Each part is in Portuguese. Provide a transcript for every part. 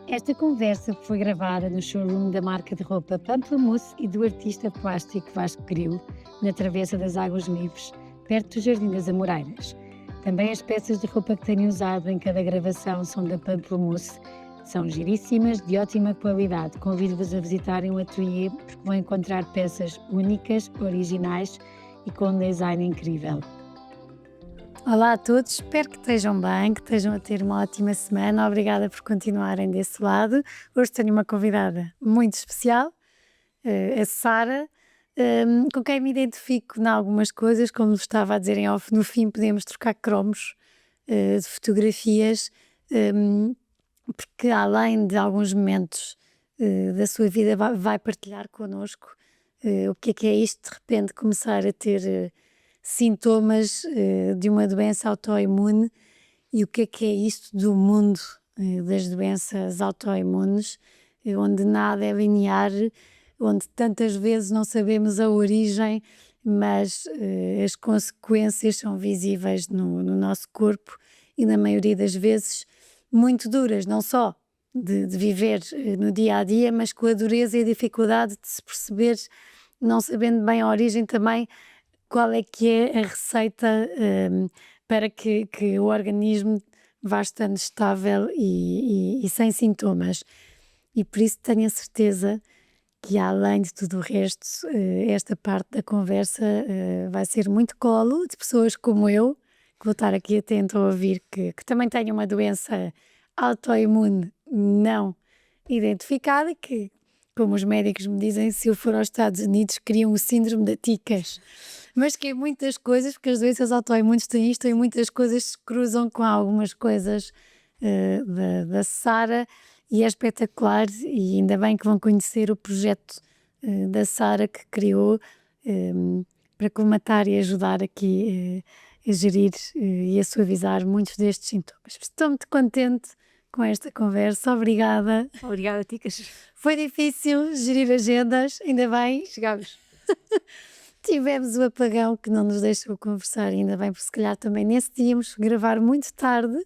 Esta conversa foi gravada no showroom da marca de roupa Pamplemousse e do artista plástico Vasco Grilo, na Travessa das Águas Livres, perto do Jardim das Amoreiras. Também as peças de roupa que tenho usado em cada gravação são da Pamplemousse. São giríssimas, de ótima qualidade. Convido-vos a visitarem o ateliê porque vão encontrar peças únicas, originais e com um design incrível. Olá a todos, espero que estejam bem, que estejam a ter uma ótima semana. Obrigada por continuarem desse lado. Hoje tenho uma convidada muito especial, a Sara, com quem me identifico em algumas coisas, como estava a dizer em off, no fim podemos trocar cromos de fotografias, porque além de alguns momentos da sua vida vai partilhar connosco o que é isto de repente começar a ter sintomas de uma doença autoimune e o que é isto do mundo das doenças autoimunes, onde nada é linear, onde tantas vezes não sabemos a origem, mas as consequências são visíveis no nosso corpo e na maioria das vezes muito duras, não só de viver no dia a dia, mas com a dureza e a dificuldade de se perceber, não sabendo bem a origem também, qual é que é a receita para que o organismo vá estando estável e sem sintomas. E por isso tenho a certeza que, além de tudo o resto, esta parte da conversa vai ser muito colo de pessoas como eu, que vou estar aqui atento a ouvir, que também tenho uma doença autoimune não identificada, que, como os médicos me dizem, se eu for aos Estados Unidos, criam o síndrome da ticas. Mas que é muitas coisas, porque as doenças autoimunes têm isto, e muitas coisas se cruzam com algumas coisas da Sara, e é espetacular, e ainda bem que vão conhecer o projeto da Sara que criou para colmatar e ajudar aqui a gerir e a suavizar muitos destes sintomas. Estou muito contente com esta conversa, obrigada. Obrigada, Ticas. Foi difícil gerir agendas, ainda bem. Chegámos. Tivemos o apagão que não nos deixou conversar, ainda bem, porque se calhar também nesse dia íamos gravar muito tarde.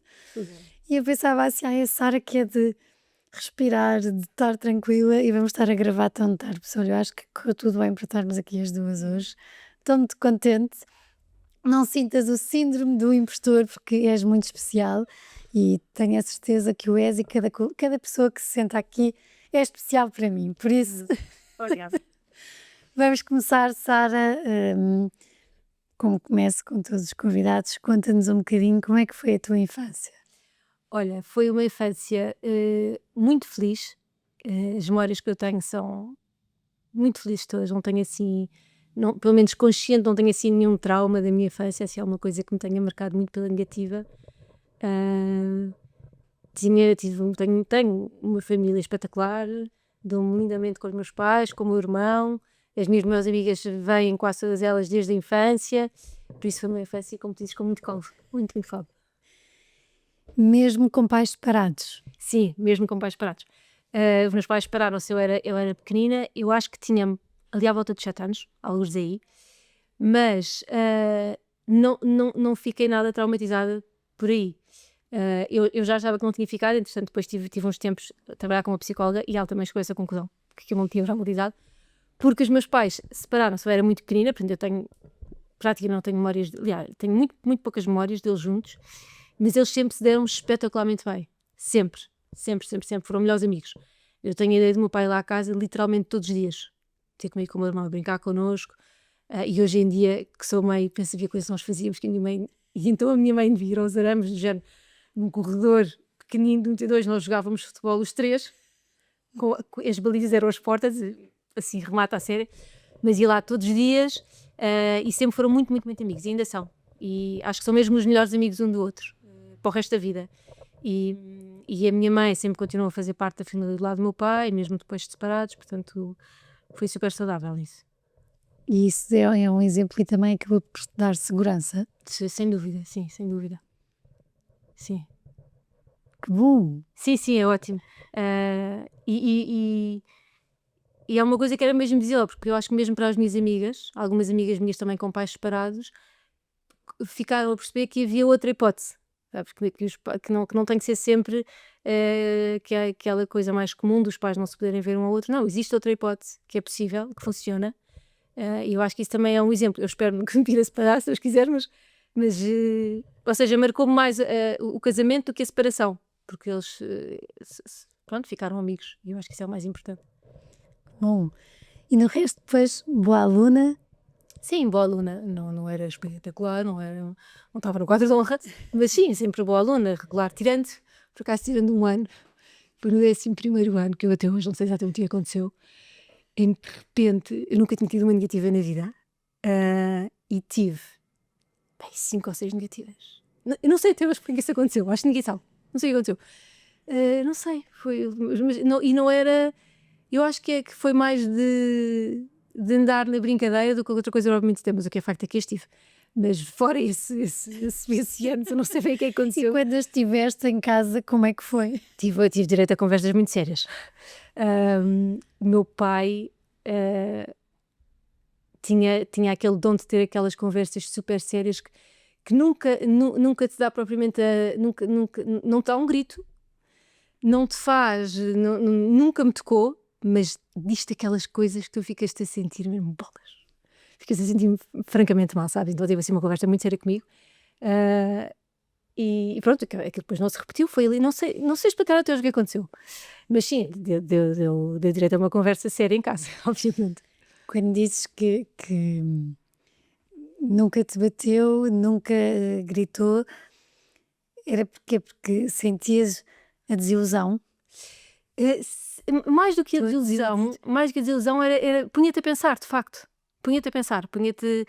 E eu pensava assim, a Sara que é de respirar, de estar tranquila e vamos estar a gravar tão tarde. Pessoal, eu acho que correu tudo bem para estarmos aqui as duas hoje. Estou muito contente. Não sintas o síndrome do impostor porque és muito especial e tenho a certeza que o és e cada pessoa que se senta aqui é especial para mim. Por isso, Obrigada. vamos começar, Sara. Como começo com todos os convidados, conta-nos um bocadinho como é que foi a tua infância. Olha, foi uma infância muito feliz. As memórias que eu tenho são muito felizes todas. Não tenho assim, não, pelo menos consciente, não tenho assim nenhum trauma da minha infância, assim, alguma coisa que me tenha marcado muito pela negativa. Tenho uma família espetacular, dou-me lindamente com os meus pais, com o meu irmão. As minhas melhores amigas vêm quase todas elas desde a infância, por isso foi uma infância, como tu dizes, com muito colo, muito colo. Mesmo com pais separados? Sim, mesmo com pais separados. Os meus pais separaram-se, eu era pequenina, eu acho que tinha ali à volta de 7 anos, alguns aí, mas não fiquei nada traumatizada por aí. Eu já achava que não tinha ficado, entretanto depois tive uns tempos a trabalhar com uma psicóloga e ela também chegou a essa conclusão, que eu não tinha traumatizado, porque os meus pais separaram-se, eu era muito pequenina, portanto eu tenho, praticamente não tenho memórias, aliás, tenho muito, muito poucas memórias deles juntos, mas eles sempre se deram espetacularmente bem, sempre, foram melhores amigos. Eu tenho a ideia do meu pai lá à casa literalmente todos os dias, ter comigo com o meu irmão a brincar connosco, e hoje em dia, que sou mãe, penso a ver coisas que nós fazíamos, que a minha mãe, e então a minha mãe vira aos arames, do género, num corredor pequenino de 22, nós jogávamos futebol os três, com as balizas eram as portas, assim remata a série, mas ia lá todos os dias e sempre foram muito, muito, muito amigos, e ainda são, e acho que são mesmo os melhores amigos um do outro, para o resto da vida. E a minha mãe sempre continuou a fazer parte da família do lado do meu pai, mesmo depois de separados, portanto foi super saudável isso. E isso é um exemplo e também acabou por te dar segurança? Sem dúvida, sim, sem dúvida. Sim. Que bom! Sim, é ótimo. E é uma coisa que era mesmo dizer, porque eu acho que mesmo para as minhas amigas, algumas amigas minhas também com pais separados, ficaram a perceber que havia outra hipótese. sabes? Que não tem que ser sempre que é aquela coisa mais comum dos pais não se poderem ver um ao outro. Não, existe outra hipótese que é possível, que funciona. E eu acho que isso também é um exemplo. Eu espero que me vir a separar, se Deus quiser, ou seja, marcou-me mais o casamento do que a separação, porque eles pronto, ficaram amigos, e eu acho que isso é o mais importante. Bom, e no resto depois, boa aluna. Sim, boa aluna, não era espetacular, não estava no quadro de honra, mas sim, sempre boa aluna, regular, por acaso tirando um ano, no 11º ano, que eu até hoje não sei exatamente o que aconteceu, em que de repente, eu nunca tinha tido uma negativa na vida, e tive 5 ou 6 negativas. Eu não sei até hoje porque isso aconteceu, acho que ninguém sabe, não sei o que aconteceu. Não sei, não era, eu acho que foi mais de andar na brincadeira do que outra coisa provavelmente temos, o que é facto é que estive. Mas fora esse ano, eu não sei bem o que E aconteceu. quando estiveste em casa, como é que foi? Tive direito a conversas muito sérias. O meu pai tinha aquele dom de ter aquelas conversas super sérias que nunca te dá propriamente não te dá um grito, não te faz, nunca me tocou, mas diz-te aquelas coisas que tu ficas-te a sentir mesmo bolas. Ficas a sentir-me francamente mal, sabes? Então teve assim uma conversa muito séria comigo. E pronto, aquilo depois não se repetiu, foi ali, não sei explicar até hoje o que aconteceu. Mas sim, deu direito a uma conversa séria em casa, obviamente. Quando dizes que nunca te bateu, nunca gritou, era porque sentias a desilusão? Mais do que a desilusão, era punha-te a pensar, de facto. Punha-te a pensar, punha-te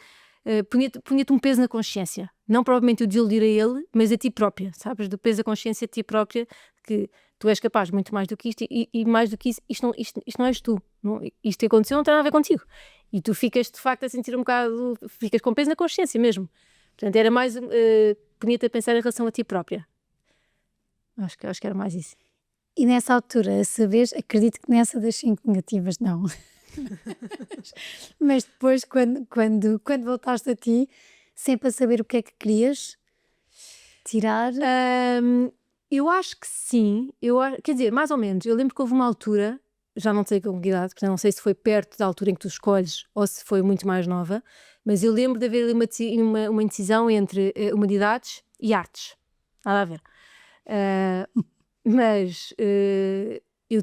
um peso na consciência. Não provavelmente o desiludir a ele, mas a ti própria, sabes? Do peso da consciência a ti própria, que tu és capaz de muito mais do que isto e mais do que isso, isto não és tu. Isto que aconteceu não tem nada a ver contigo. E tu ficas, de facto, a sentir um bocado, ficas com peso na consciência mesmo. Portanto, era mais, punha-te a pensar em relação a ti própria. Acho que era mais isso. E nessa altura, a saberes, acredito que nessa das 5 negativas não. Mas depois, quando voltaste a ti, sempre a saber o que é que querias tirar? Eu acho que sim, quer dizer, mais ou menos. Eu lembro que houve uma altura, já não sei com que idade, portanto não sei se foi perto da altura em que tu escolhes ou se foi muito mais nova, mas eu lembro de haver ali uma indecisão entre humanidades e artes. Nada a ver. Mas eu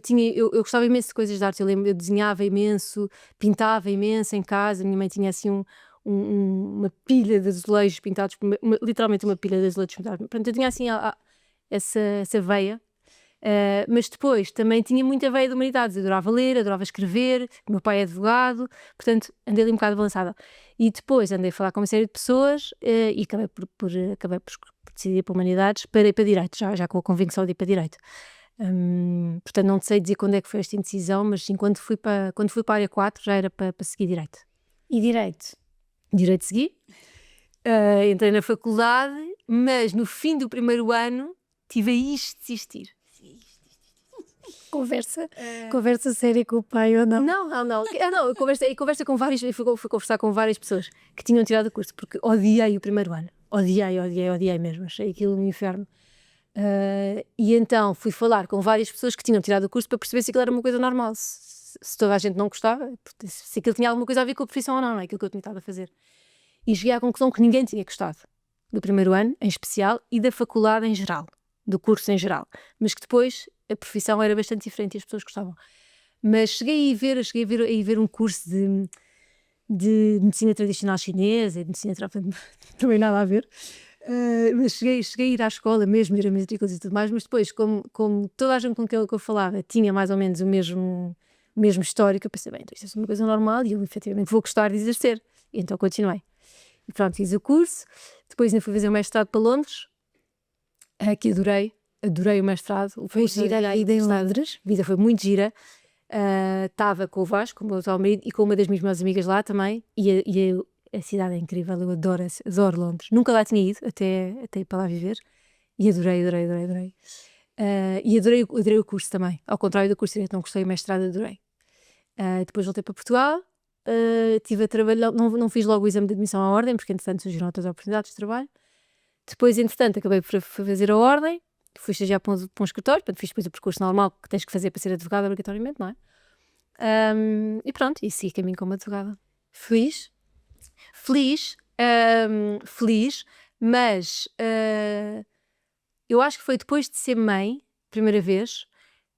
gostava imenso de coisas de arte. Eu lembro, eu desenhava imenso, pintava imenso em casa. A minha mãe tinha assim uma pilha de azulejos pintados, literalmente uma pilha de azulejos pintados. Portanto, eu tinha assim essa veia. Mas depois também tinha muita veia de humanidades. Eu adorava ler, adorava escrever. O meu pai é advogado, portanto andei ali um bocado avançada. E depois andei a falar com uma série de pessoas e acabei por decidir para humanidades, para ir para direito, já com a convicção de ir para direito. Portanto, não sei dizer quando é que foi esta indecisão, mas sim, quando fui para a área 4 já era para seguir direito. E direito? Direito segui. Entrei na faculdade, mas no fim do primeiro ano tive a desistir. Conversa séria com o pai ou não? Não. Eu conversa com várias, fui conversar com várias pessoas que tinham tirado o curso, porque odiei o primeiro ano. Odiei mesmo, achei aquilo um inferno. E então fui falar com várias pessoas que tinham tirado o curso para perceber se aquilo era uma coisa normal, se toda a gente não gostava, se aquilo tinha alguma coisa a ver com a profissão ou não, é aquilo que eu tinha estado a fazer. E cheguei à conclusão que ninguém tinha gostado do primeiro ano, em especial, e da faculdade em geral, do curso em geral, mas que depois a profissão era bastante diferente e as pessoas gostavam. Mas cheguei a ver um curso de medicina tradicional chinesa e de medicina também nada a ver. Mas cheguei a ir à escola mesmo, ir a matrículas e tudo mais, mas depois, como toda a gente com quem eu falava tinha mais ou menos o mesmo histórico, eu pensei, bem, então isto é uma coisa normal e eu efetivamente vou gostar de exercer. E então continuei. E pronto, fiz o curso, depois ainda fui fazer o mestrado para Londres, que adorei o mestrado. Foi gira a ida em Londres? A vida foi muito gira. Estava com o Vasco, o meu atual marido, e com uma das minhas melhores amigas lá também, e a cidade é incrível, eu adoro Londres. Nunca lá tinha ido, até ir para lá viver, e adorei. E adorei o curso também, ao contrário do curso direito, não gostei, o mestrado adorei. Depois voltei para Portugal, estive a trabalhar, não fiz logo o exame de admissão à ordem, porque entretanto surgiram outras oportunidades de trabalho. Depois, entretanto, acabei por fazer a ordem, fui estagiar para um escritório, portanto fiz depois o percurso normal que tens que fazer para ser advogada obrigatoriamente, não é? E pronto, e segui caminho como advogada. Feliz? Feliz, mas eu acho que foi depois de ser mãe, primeira vez,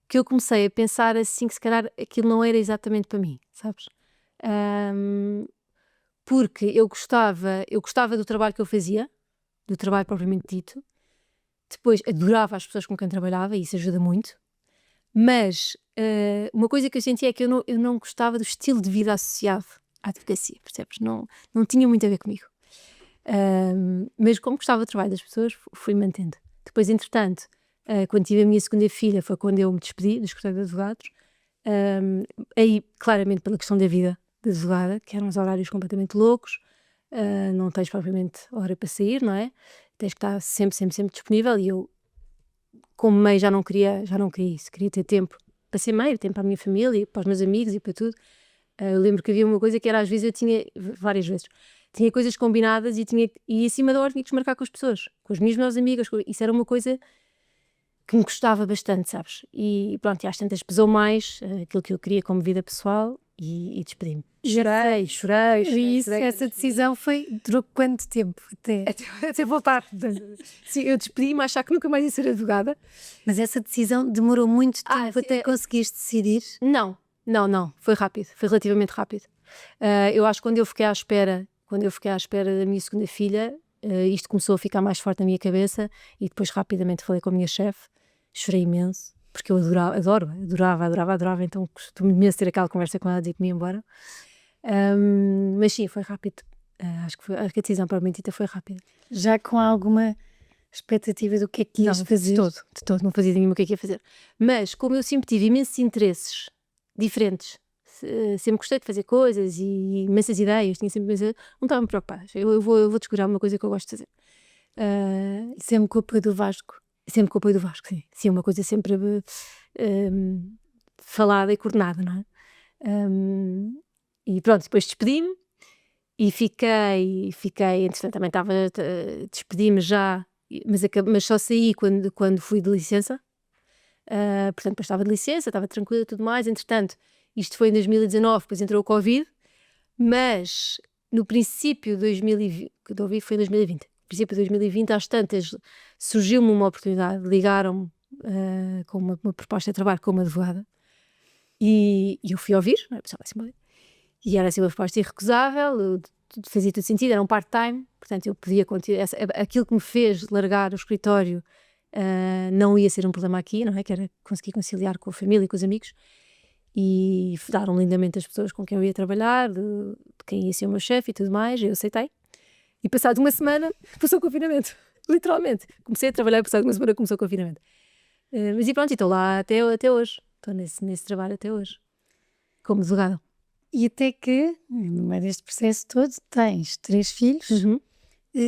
que eu comecei a pensar assim que se calhar aquilo não era exatamente para mim, sabes? Porque eu gostava do trabalho que eu fazia, do trabalho propriamente dito. Depois adorava as pessoas com quem trabalhava e isso ajuda muito. Mas uma coisa que eu sentia é que eu não gostava do estilo de vida associado à advocacia, percebes? Não tinha muito a ver comigo. Mas como gostava do trabalho das pessoas, fui mantendo. Depois, entretanto, quando tive a minha segunda filha, foi quando eu me despedi do escritório de advogados. Aí, claramente, pela questão da vida de advogada, que eram os horários completamente loucos, não tens propriamente hora para sair, não é? Tens que estar sempre disponível e eu, como mãe, já não queria isso, queria ter tempo para ser mãe, tempo para a minha família, para os meus amigos e para tudo. Eu lembro que havia uma coisa que era, às vezes eu tinha, várias vezes, tinha coisas combinadas e acima da hora tinha que desmarcar com as pessoas, com as minhas melhores amigas, isso era uma coisa que me gostava bastante, sabes? E pronto, e às tantas pesou mais aquilo que eu queria como vida pessoal e despedi-me. Chorei. Essa decisão durou quanto tempo? Até voltar. Sim, eu despedi-me a achar que nunca mais ia ser advogada. Mas essa decisão demorou muito tempo até conseguiste decidir? Não, foi rápido, foi relativamente rápido. Eu acho que quando eu fiquei à espera da minha segunda filha, isto começou a ficar mais forte na minha cabeça e depois rapidamente falei com a minha chefe, chorei imenso, porque eu adorava, então costumo imenso ter aquela conversa com ela a dizer que me ia embora. Mas sim, foi rápido. Acho que a decisão provavelmente dita foi rápida. Já com alguma expectativa do que é que ias fazer? De todo, não fazia nenhuma o que é que ia fazer. Mas como eu sempre tive imensos interesses diferentes, sempre gostei de fazer coisas e imensas ideias, tinha sempre não estava-me preocupada. Eu vou descobrir alguma coisa que eu gosto de fazer. Sempre com o apoio do Vasco? Sempre com o apoio do Vasco, sim. Sim, uma coisa sempre falada e coordenada, não é? E pronto, depois despedi-me e fiquei, entretanto também despedi-me já, mas só saí quando fui de licença. Portanto, depois estava de licença, estava tranquila e tudo mais. Entretanto, isto foi em 2019, depois entrou o Covid, mas no princípio de 2020, que eu ouvi foi em 2020, no princípio de 2020, às tantas, surgiu-me uma oportunidade, ligaram-me com uma proposta de trabalho como advogada e eu fui ouvir, não é? Pensava assim, e era assim uma proposta irrecusável, fazia todo sentido, era um part-time, portanto eu podia continuar, aquilo que me fez largar o escritório não ia ser um problema aqui, não é? Que era conseguir conciliar com a família e com os amigos e daram lindamente as pessoas com quem eu ia trabalhar, de quem ia ser o meu chefe e tudo mais, eu aceitei. E passado uma semana passou o confinamento, literalmente. Comecei a trabalhar e passado uma semana começou o confinamento. Mas e pronto, estou lá até hoje, estou nesse trabalho até hoje, como advogada. E até que, no meio deste processo todo, tens 3 filhos,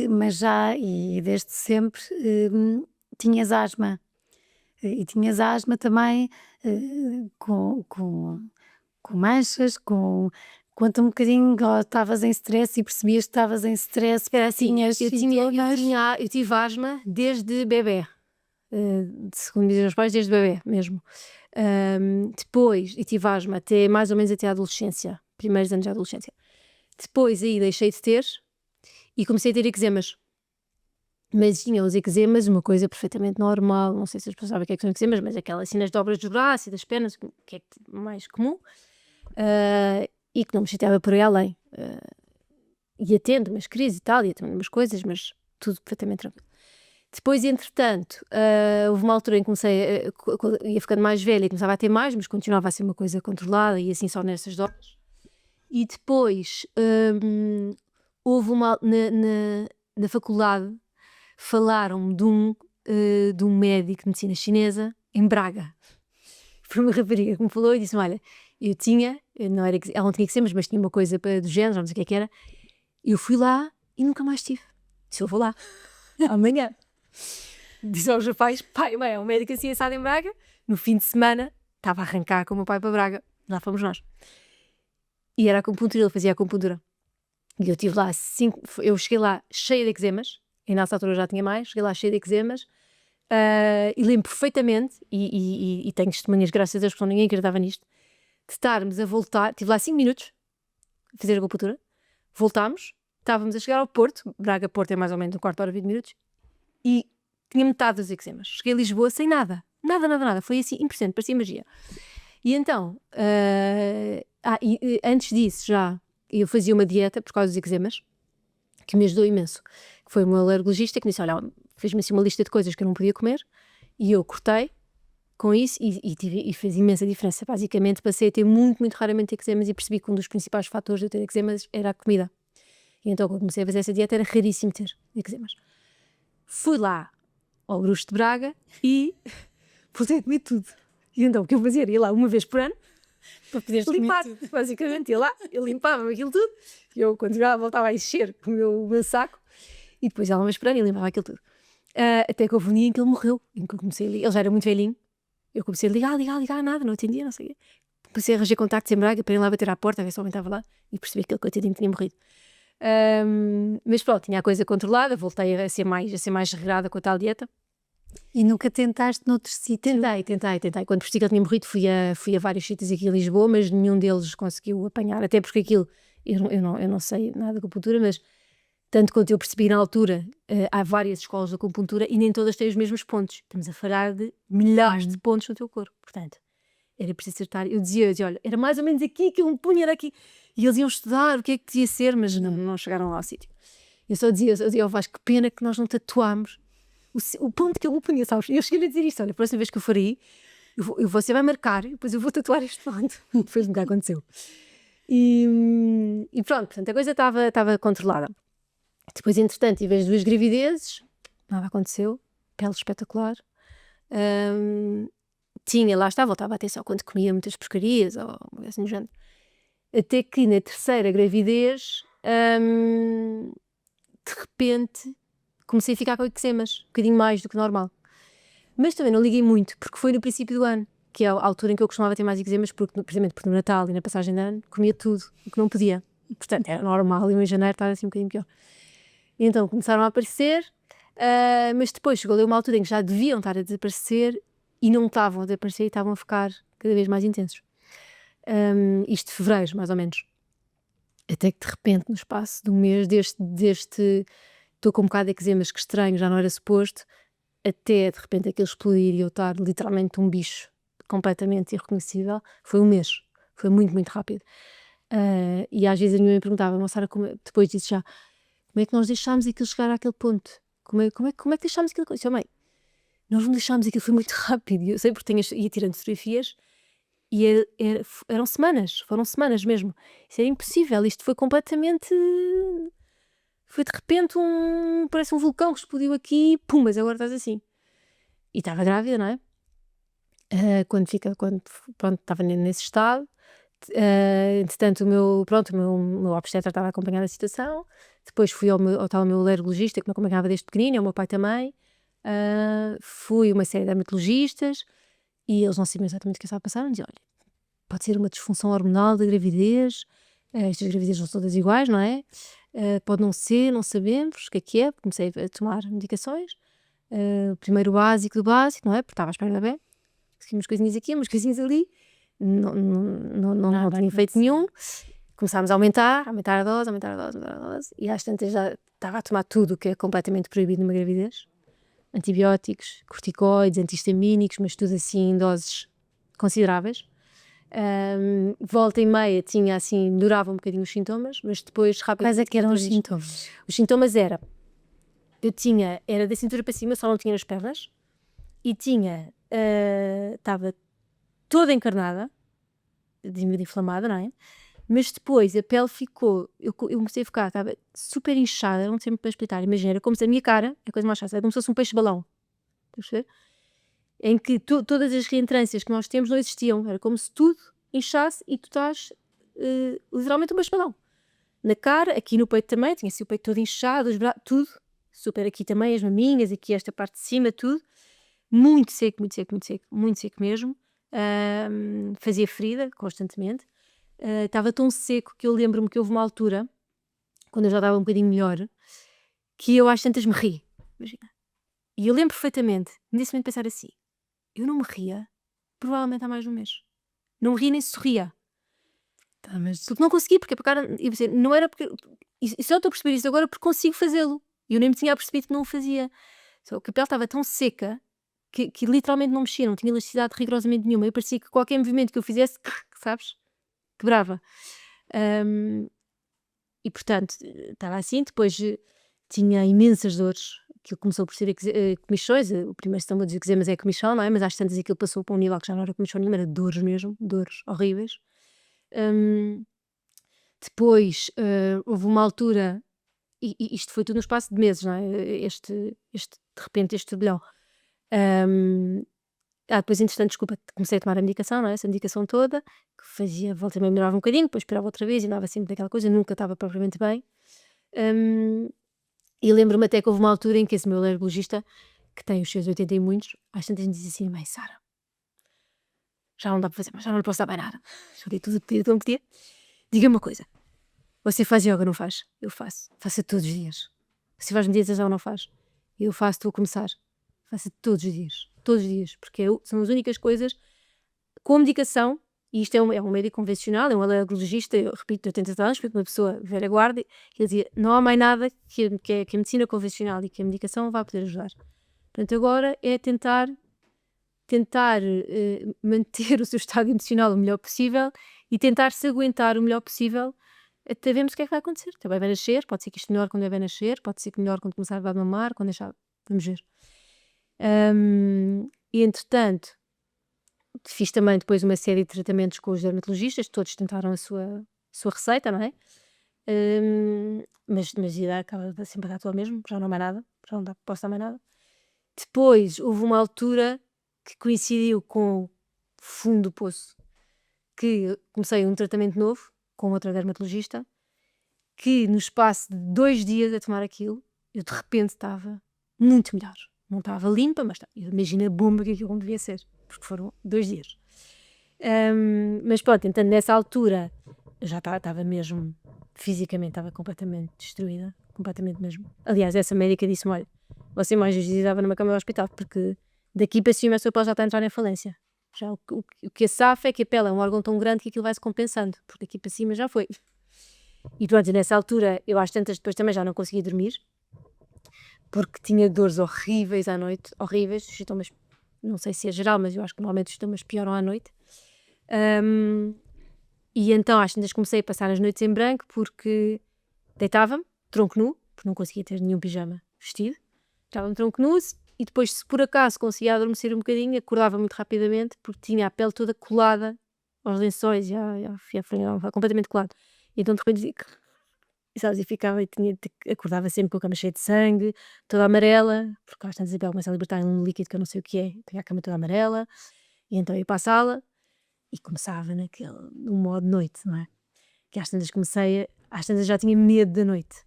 mas já, e desde sempre, tinhas asma. E tinhas asma também com manchas, conta um bocadinho, estavas em stress e percebias que estavas em stress. Era assim, eu tive asma desde bebê, segundo dizem os pais, desde bebê mesmo. Depois, e tive asma mais ou menos até a adolescência, primeiros anos de adolescência. Depois aí deixei de ter e comecei a ter eczemas. Mas tinha os eczemas, uma coisa perfeitamente normal, não sei se as pessoas sabem o que são eczemas, mas aquelas assim nas dobras dos braços e das pernas, que é mais comum, e que não me chateava por aí além. Ia tendo umas crises e tal, ia tendo umas coisas, mas tudo perfeitamente tranquilo. Depois, entretanto, houve uma altura em que ia ficando mais velha e começava a ter mais, mas continuava a ser uma coisa controlada e assim só nessas dobras. E depois, houve na faculdade, falaram-me de um médico de medicina chinesa em Braga. Foi uma rapariga que me falou e disse-me, olha, ela não tinha que ser, mas tinha uma coisa do género, não sei o que era. Eu fui lá e nunca mais tive. Disse, eu vou lá, amanhã. Disse aos meus pais, pai, mãe, é um médico assim assado em Braga. No fim de semana, estava a arrancar com o meu pai para Braga. Lá fomos nós. E era acupuntura, ele fazia acupuntura. E eu estive lá, eu cheguei lá cheia de eczemas, e nessa altura eu já tinha mais, cheguei lá cheia de eczemas, e lembro perfeitamente, e tenho testemunhas, graças a Deus, porque ninguém acreditava nisto, de estarmos a voltar, estive lá 5 minutos a fazer acupuntura, voltámos, estávamos a chegar ao Porto, Braga-Porto é mais ou menos um quarto de hora, 20 minutos, e tinha metade das eczemas. Cheguei a Lisboa sem nada, nada, foi assim impressionante, parecia magia. E então, antes disso já, eu fazia uma dieta por causa dos eczemas, que me ajudou imenso, que foi o meu alergologista que me disse, olha, fez-me assim uma lista de coisas que eu não podia comer, e eu cortei com isso e fez imensa diferença. Basicamente passei a ter muito raramente eczemas e percebi que um dos principais fatores de eu ter eczemas era a comida. E então quando comecei a fazer essa dieta era raríssimo ter eczemas. Fui lá ao Bruxo de Braga e pusei a comer tudo. E então o que eu fazia? Ia lá uma vez por ano Para poderes limpar, basicamente, ia lá, eu limpava aquilo tudo, e eu quando jogava voltava a encher com o meu saco, e depois ia lá uma esperando e limpava aquilo tudo. Até que houve um dia em que ele morreu, em que eu comecei a ligar, ele já era muito velhinho, eu comecei a ligar, nada, não atendia, não sei o quê. Comecei a arranjar contactos em Braga para ir lá bater à porta, a ver se o homem estava lá, e percebi que aquele coitadinho tinha morrido. Mas pronto, tinha a coisa controlada, voltei a ser mais regrada com a tal dieta. E nunca tentaste noutro sítio? Tentei. Quando percebi que ele tinha morrido, fui a vários sítios aqui em Lisboa, mas nenhum deles conseguiu apanhar, até porque aquilo, eu não sei nada de acupuntura, mas tanto quanto eu percebi na altura, há várias escolas de acupuntura e nem todas têm os mesmos pontos. Estamos a falar de milhares de pontos no teu corpo. Portanto, era preciso acertar. Eu dizia, olha, era mais ou menos aqui que eu me punha, era aqui. E eles iam estudar o que é que devia ser, mas não chegaram lá ao sítio. Eu só dizia, Vasco, que pena que nós não tatuámos o ponto que eu punha, sabes? E eu cheguei a dizer isto, olha, a próxima vez que eu for aí, você vai marcar, e depois eu vou tatuar este ponto. Depois nunca aconteceu. E pronto, portanto, a coisa estava controlada. Depois, entretanto, tive as 2 gravidezes, nada aconteceu, pele espetacular. Lá está, voltava a ter só quando comia muitas porcarias, ou assim do género. Até que na 3ª gravidez, de repente, comecei a ficar com eczemas, um bocadinho mais do que normal. Mas também não liguei muito, porque foi no princípio do ano, que é a altura em que eu costumava ter mais eczemas, precisamente porque no Natal e na passagem de ano comia tudo o que não podia. Portanto, era normal, e em janeiro estava assim um bocadinho pior. E então começaram a aparecer, mas depois chegou ali uma altura em que já deviam estar a desaparecer e não estavam a desaparecer e estavam a ficar cada vez mais intensos. Isto de fevereiro, mais ou menos. Até que de repente, no espaço de um mês deste estou com um bocado de eczemas, que estranho, já não era suposto, até de repente aquilo explodir e eu estar literalmente um bicho completamente irreconhecível, foi um mês, foi muito rápido. E às vezes a minha mãe perguntava, Sara, depois disso já, como é que nós deixámos aquilo chegar àquele ponto? Como é que deixámos aquilo? Eu disse, mãe, nós não deixámos aquilo, foi muito rápido. E eu sei porque ia tirando fotografias e foram semanas mesmo. Isso era impossível, isto foi completamente... Foi de repente parece um vulcão que explodiu aqui, pum, mas agora estás assim. E estava grávida, não é? Quando estava nesse estado, entretanto o meu obstetra estava a acompanhar a situação, depois fui ao meu alergologista que me acompanhava desde pequenino, o meu pai também, fui a uma série de dermatologistas e eles não sabiam exatamente o que estava a passar, diziam, olha, pode ser uma disfunção hormonal da gravidez, estas gravidezes não são todas iguais, não é? Pode não ser, não sabemos o que é, comecei a tomar medicações, primeiro o básico do básico, não é? Porque estava à espera da bebé, umas coisinhas aqui, umas coisinhas ali, não tinha efeito nenhum, começámos a aumentar a dose, e às tantas já estava a tomar tudo o que é completamente proibido numa gravidez, antibióticos, corticoides, antihistamínicos, mas tudo assim em doses consideráveis. Volta e meia tinha assim, melhorava um bocadinho os sintomas, mas depois rapidamente... Quais é que eram os sintomas? Os sintomas era da cintura para cima, só não tinha nas pernas, e estava toda encarnada, inflamada, não é? Mas depois a pele ficou, eu comecei a ficar, estava super inchada, não sei muito para explicar, imagina, era como se a minha cara, é a coisa mais chata, era como se fosse um peixe-balão, estás a ver? Em que todas as reentrâncias que nós temos não existiam, era como se tudo inchasse e tu estás literalmente um peixe-balão. Na cara, aqui no peito também, tinha assim o peito todo inchado, os braços, tudo, super aqui também, as maminhas, aqui esta parte de cima, tudo, muito seco mesmo, fazia ferida constantemente, estava tão seco que eu lembro-me que houve uma altura, quando eu já estava um bocadinho melhor, que eu às tantas me ri. Imagina. E eu lembro perfeitamente, nesse momento, pensar assim: eu não me ria, provavelmente há mais de um mês. Não me ria nem sorria. Tá, mas Porque não consegui, porque a cara, ia dizer, não era porque. E só estou a perceber isso agora porque consigo fazê-lo. E eu nem me tinha percebido que não o fazia. Só que a pele estava tão seca que literalmente não mexia, não tinha elasticidade rigorosamente nenhuma. Eu parecia que qualquer movimento que eu fizesse, sabes, quebrava. Ahm, e portanto, estava assim. Depois tinha imensas dores. Aquilo começou por ser comichões. O primeiro estão a dizer que mas é comichão, não é? Mas às tantas aquilo passou para um nível que já não era comichão nenhuma, era dores mesmo, dores horríveis. Ahm, Depois houve uma altura, e isto foi tudo no espaço de meses, não é? De repente, este turbilhão. Depois, entretanto, desculpa, comecei a tomar a medicação, não é? Essa medicação toda, que fazia, volta e meia melhorava um bocadinho, depois esperava outra vez e andava sempre daquela coisa, nunca estava propriamente bem. Hum, e lembro-me até que houve uma altura em que esse meu alergologista, que tem os seus 80 e muitos, às tantas me dizia assim: mãe, Sara, já não dá para fazer mais, já não lhe posso dar mais nada. Já dei tudo o que podia, tudo o que podia. Diga-me uma coisa, você faz yoga, não faz? Eu faço. Faço todos os dias. Você faz meditação, não faz? Eu faço, estou a começar. Faço todos os dias. Todos os dias. Porque são as únicas coisas com a medicação, e isto é um médico convencional, é um alergologista, eu repito, de 80 anos, foi uma pessoa velha guarda, e ele dizia, não há mais nada que a medicina convencional e que a medicação vá poder ajudar. Portanto, agora é tentar manter o seu estado emocional o melhor possível e tentar se aguentar o melhor possível até vermos o que é que vai acontecer. Até o bebê nascer, pode ser que isto melhore quando o bebê nascer, pode ser que melhore quando começar a mamar, quando deixar, vamos ver. E entretanto, fiz também depois uma série de tratamentos com os dermatologistas, todos tentaram a sua receita, não é? Mas acaba sempre a dar tudo ao mesmo, já não há mais nada, já não posso dar mais nada. Depois houve uma altura que coincidiu com o fundo do poço, que comecei um tratamento novo com outra dermatologista, que no espaço de 2 dias a tomar aquilo, eu de repente estava muito melhor. Não estava limpa, mas imagina a bomba que aquilo devia ser, porque foram 2 dias. Mas pronto, então nessa altura eu já estava mesmo, fisicamente estava completamente destruída, completamente mesmo. Aliás, essa médica disse-me, olha, você mais dias estava numa cama do hospital, porque daqui para cima a sua pele já está a entrar em falência. Já o que a safa é que a pele é um órgão tão grande que aquilo vai se compensando, porque daqui para cima já foi. E pronto, nessa altura, eu às tantas depois também já não conseguia dormir, porque tinha dores horríveis à noite, horríveis, os sintomas, não sei se é geral, mas eu acho que normalmente os sintomas pioram à noite. E então às tantas comecei a passar as noites em branco, porque deitava-me, tronco nu, porque não conseguia ter nenhum pijama vestido, deitava-me tronco nu, e depois, se por acaso conseguia adormecer um bocadinho, acordava muito rapidamente, porque tinha a pele toda colada aos lençóis e à frente, completamente colado. E então de repente, sabes, e ficava e acordava sempre com a cama cheia de sangue, toda amarela, porque às tantas a pele começa a libertar um líquido que eu não sei o que é, tinha a cama toda amarela, e então eu ia para a sala e começava no modo noite, não é? Que às tantas já tinha medo da noite,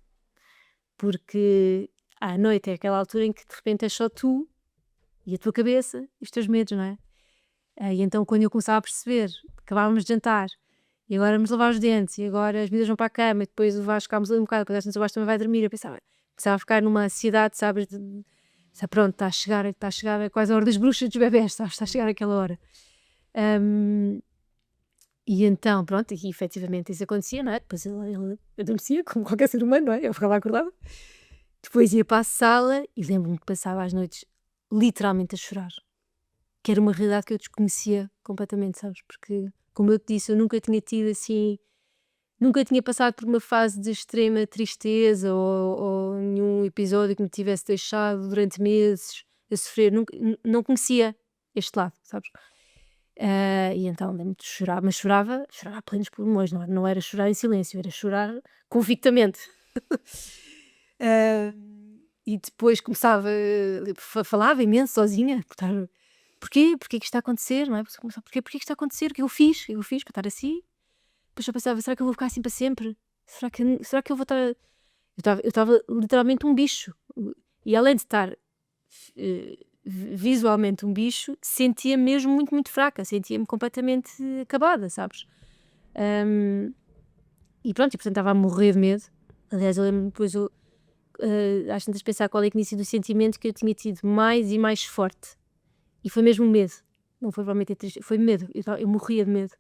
porque à noite é aquela altura em que de repente és só tu e a tua cabeça e os teus medos, não é? E então quando eu começava a perceber, acabávamos de jantar e agora vamos lavar os dentes e agora as medidas vão para a cama e depois o Vasco ficámos ali um bocado, depois às vezes o Vasco também vai dormir, eu pensava, começava a ficar numa ansiedade, sabes, pronto, está a chegar, é quase a hora das bruxas dos bebés, sabes, está a chegar aquela hora. E então, pronto, e efetivamente isso acontecia, não é? Depois ele adormecia, como qualquer ser humano, não é? Eu ficava acordada. Depois ia para a sala e lembro-me que passava as noites literalmente a chorar. Que era uma realidade que eu desconhecia completamente, sabes? Porque, como eu te disse, eu nunca tinha tido assim, nunca tinha passado por uma fase de extrema tristeza ou nenhum episódio que me tivesse deixado durante meses a sofrer. Não conhecia este lado, sabes? E então lembro-me de chorar, mas chorava a plenos pulmões, não era chorar em silêncio, era chorar convictamente. E depois começava, falava imenso sozinha, porquê que isto está a acontecer, não é? Porquê que isto está a acontecer, o que eu fiz para estar assim? Depois eu pensava, será que eu vou ficar assim para sempre? Será que eu vou estar... Eu estava literalmente um bicho, e além de estar visualmente um bicho, sentia-me mesmo muito, muito fraca, sentia-me completamente acabada, sabes? E pronto, e portanto estava a morrer de medo. Aliás, eu lembro-me depois, às tantas pensar qual é que tinha sido o sentimento que eu tinha tido mais e mais forte. E foi mesmo medo. Não foi provavelmente triste, foi medo. Eu morria de medo.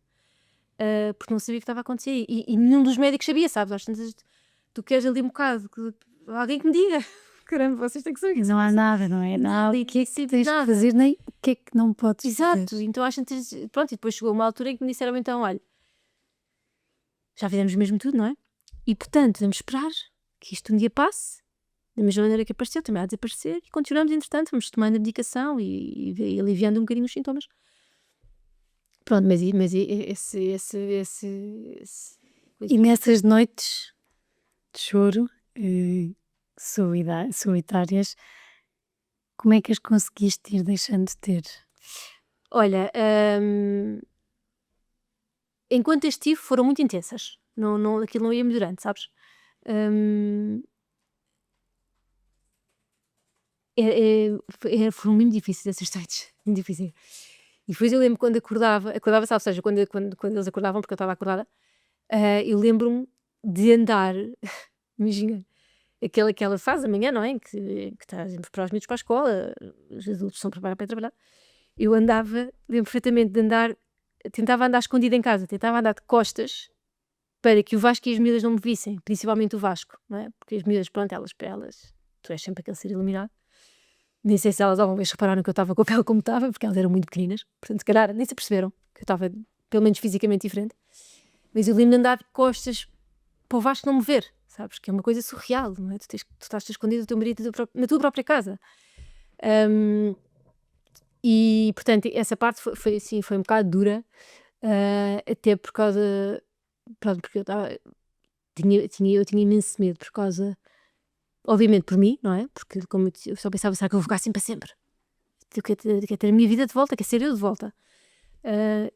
Porque não sabia o que estava a acontecer. E nenhum dos médicos sabia, sabes? Às tantas, tu queres ali um bocado, alguém que me diga. Caramba, vocês têm que saber. Não há nada, não é? Nada. O que é que tens de fazer, nem o que é que não podes Exato. fazer. Então às tantas, pronto, e depois chegou uma altura em que me disseram então, olha, já fizemos mesmo tudo, não é? E portanto, vamos esperar que isto um dia passe, da mesma maneira que apareceu, também há de desaparecer, e continuamos, entretanto, vamos tomando a medicação e aliviando um bocadinho os sintomas. Pronto, mas E nessas noites de choro, solitárias, como é que as conseguiste ir deixando de ter? olha, enquanto estive foram muito intensas, aquilo não ia melhorando, sabes? Foram muito difíceis essas noites, muito difíceis. E depois eu lembro quando acordava, sabe, ou seja, quando eles acordavam, porque eu estava acordada, eu lembro-me de andar, imagina, aquela fase da manhã, não é? Que estás a preparar os miúdos para a escola, os adultos estão preparados para ir trabalhar. Eu andava, lembro perfeitamente de andar, tentava andar escondida em casa, tentava andar de costas para que o Vasco e as miúdas não me vissem, principalmente o Vasco, não é? Porque as miúdas, pronto, elas, tu és sempre aquele ser iluminado. Nem sei se elas alguma vez repararam que eu estava com a pele como estava, porque elas eram muito pequeninas, portanto, se calhar, nem se aperceberam que eu estava, pelo menos fisicamente diferente. Mas eu lembro de andar de costas para o Vasco não me ver, sabes? Que é uma coisa surreal, não é? Tu estás escondido do teu marido na tua própria casa. E, portanto, essa parte foi um bocado dura, até por causa, pronto, porque eu tinha imenso medo por causa, obviamente por mim, não é? Porque como eu só pensava, será que eu vou ficar assim para sempre? Eu quero ter a minha vida de volta, quero ser eu de volta.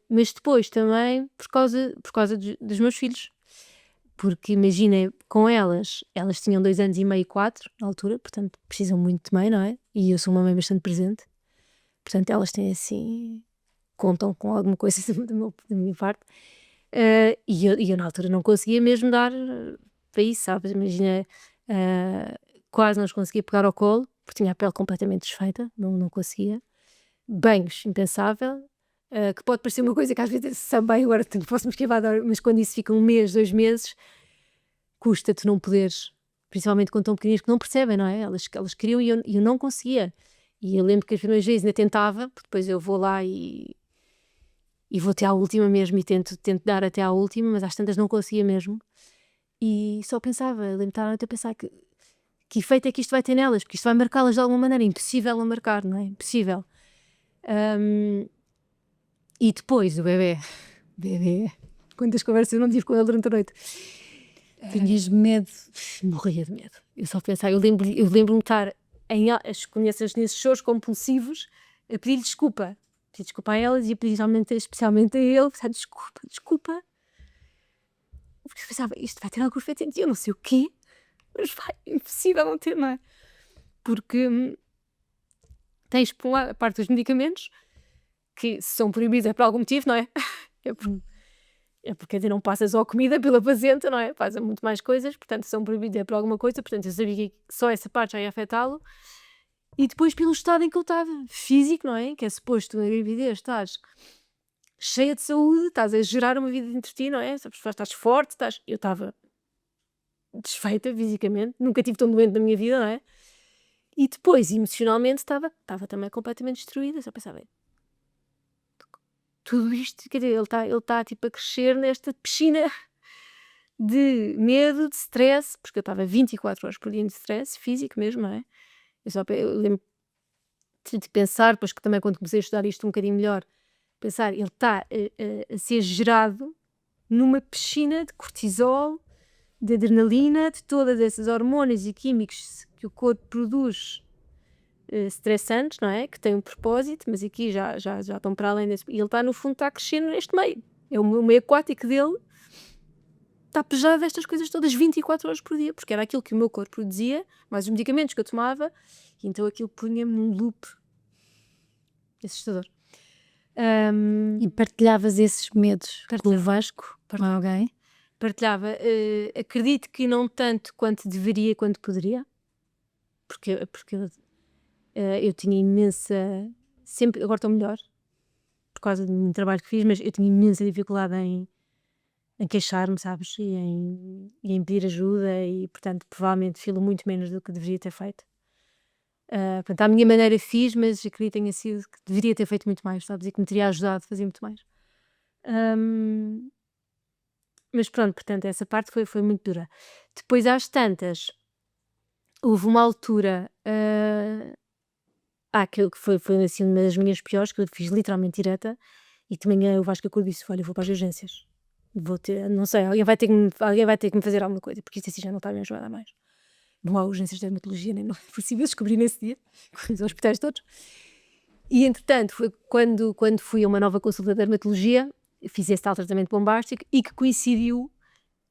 Mas depois também por causa dos meus filhos. Porque imagina, com elas tinham 2 anos e meio, 4 na altura, portanto precisam muito de mãe, não é? E eu sou uma mãe bastante presente. Portanto elas têm assim, contam com alguma coisa da minha parte. E eu na altura não conseguia mesmo dar para isso, sabes? Imagina, quase não os conseguia pegar ao colo, porque tinha a pele completamente desfeita, não conseguia. Banhos, impensável. Que pode parecer uma coisa que às vezes sabe bem, agora posso-me esquivar, mas quando isso fica 1 mês, 2 meses, custa-te não poderes, principalmente quando estão pequeninas, que não percebem, não é? Elas queriam e eu não conseguia. E eu lembro que as primeiras vezes ainda tentava, porque depois eu vou lá e vou até à última mesmo e tento dar até à última, mas às tantas não conseguia mesmo. E só pensava, lembro-me a pensar que efeito é que isto vai ter nelas, porque isto vai marcá-las de alguma maneira, impossível a marcar, não é? Impossível. E depois o bebê, quantas conversas eu não tive com ele durante a noite. Tinhas medo? Morria de medo. Eu só pensava, eu lembro-me de estar nesses choros compulsivos a pedir desculpa. Pedir desculpa a elas e a pedir especialmente a ele, desculpa. Porque eu pensava, isto vai ter algum efeito em ti, eu não sei o quê, mas vai, é impossível não ter, não é? Porque tens, por um lado, a parte dos medicamentos, que se são proibidos é por algum motivo, não é? É porque não passas só comida pela placenta, não é? Fazem muito mais coisas, portanto, se são proibidos é por alguma coisa, portanto, eu sabia que só essa parte já ia afetá-lo. E depois pelo estado em que eu estava, físico, não é? Que é suposto na gravidez estás cheia de saúde, estás a gerar uma vida entre ti, não é? Estás forte, eu estava desfeita fisicamente, nunca tive tão doente na minha vida, não é? E depois, emocionalmente, estava também completamente destruída, só pensava, tudo isto, quer dizer, ele está tipo a crescer nesta piscina de medo, de stress, porque eu estava 24 horas por dia de stress físico mesmo, não é? Eu lembro de pensar, depois que também quando comecei a estudar isto um bocadinho melhor, pensar, ele está a ser gerado numa piscina de cortisol, de adrenalina, de todas essas hormonas e químicos que o corpo produz estressantes, não é? Que têm um propósito, mas aqui já estão para além desse. E ele está, no fundo, está a crescer neste meio. É o meio aquático dele, está pejado destas coisas todas 24 horas por dia, porque era aquilo que o meu corpo produzia, mais os medicamentos que eu tomava, e então aquilo punha-me num loop assustador. E partilhavas esses medos com o Vasco? Com alguém? Partilhava. Acredito que não tanto quanto deveria, quanto poderia. porque eu tinha imensa, sempre, agora estou melhor, por causa do trabalho que fiz, mas eu tinha imensa dificuldade em queixar-me, sabes, e em pedir ajuda, e portanto provavelmente filo muito menos do que deveria ter feito. Portanto, à minha maneira fiz, mas acredito que tenha sido que deveria ter feito muito mais, sabes, e que me teria ajudado a fazer muito mais. Ahm, mas pronto, portanto, essa parte foi muito dura. Depois, às tantas, houve uma altura aquilo que foi assim uma das minhas piores, que eu fiz literalmente direta, e também o Vasco Acordo disse: olha, eu vou para as urgências, vou ter, não sei, alguém vai ter que me fazer alguma coisa, porque isto assim já não está bem ajudar mais. Não há urgências de dermatologia, nem não é possível, descobri nesse dia, com os hospitais todos. E entretanto, foi quando fui a uma nova consulta de dermatologia, fiz esse tal tratamento bombástico, e que coincidiu